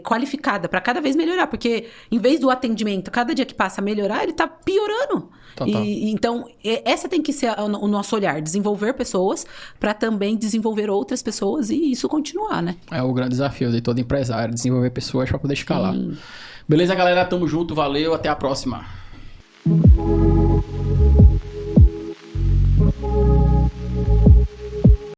Qualificada, para cada vez melhorar, porque em vez do atendimento, cada dia que passa a melhorar, ele tá piorando. Então, essa tem que ser o nosso olhar, desenvolver pessoas para também desenvolver outras pessoas e isso continuar, né? É o grande desafio de todo empresário, desenvolver pessoas para poder escalar. Beleza, galera? Tamo junto, valeu, até a próxima.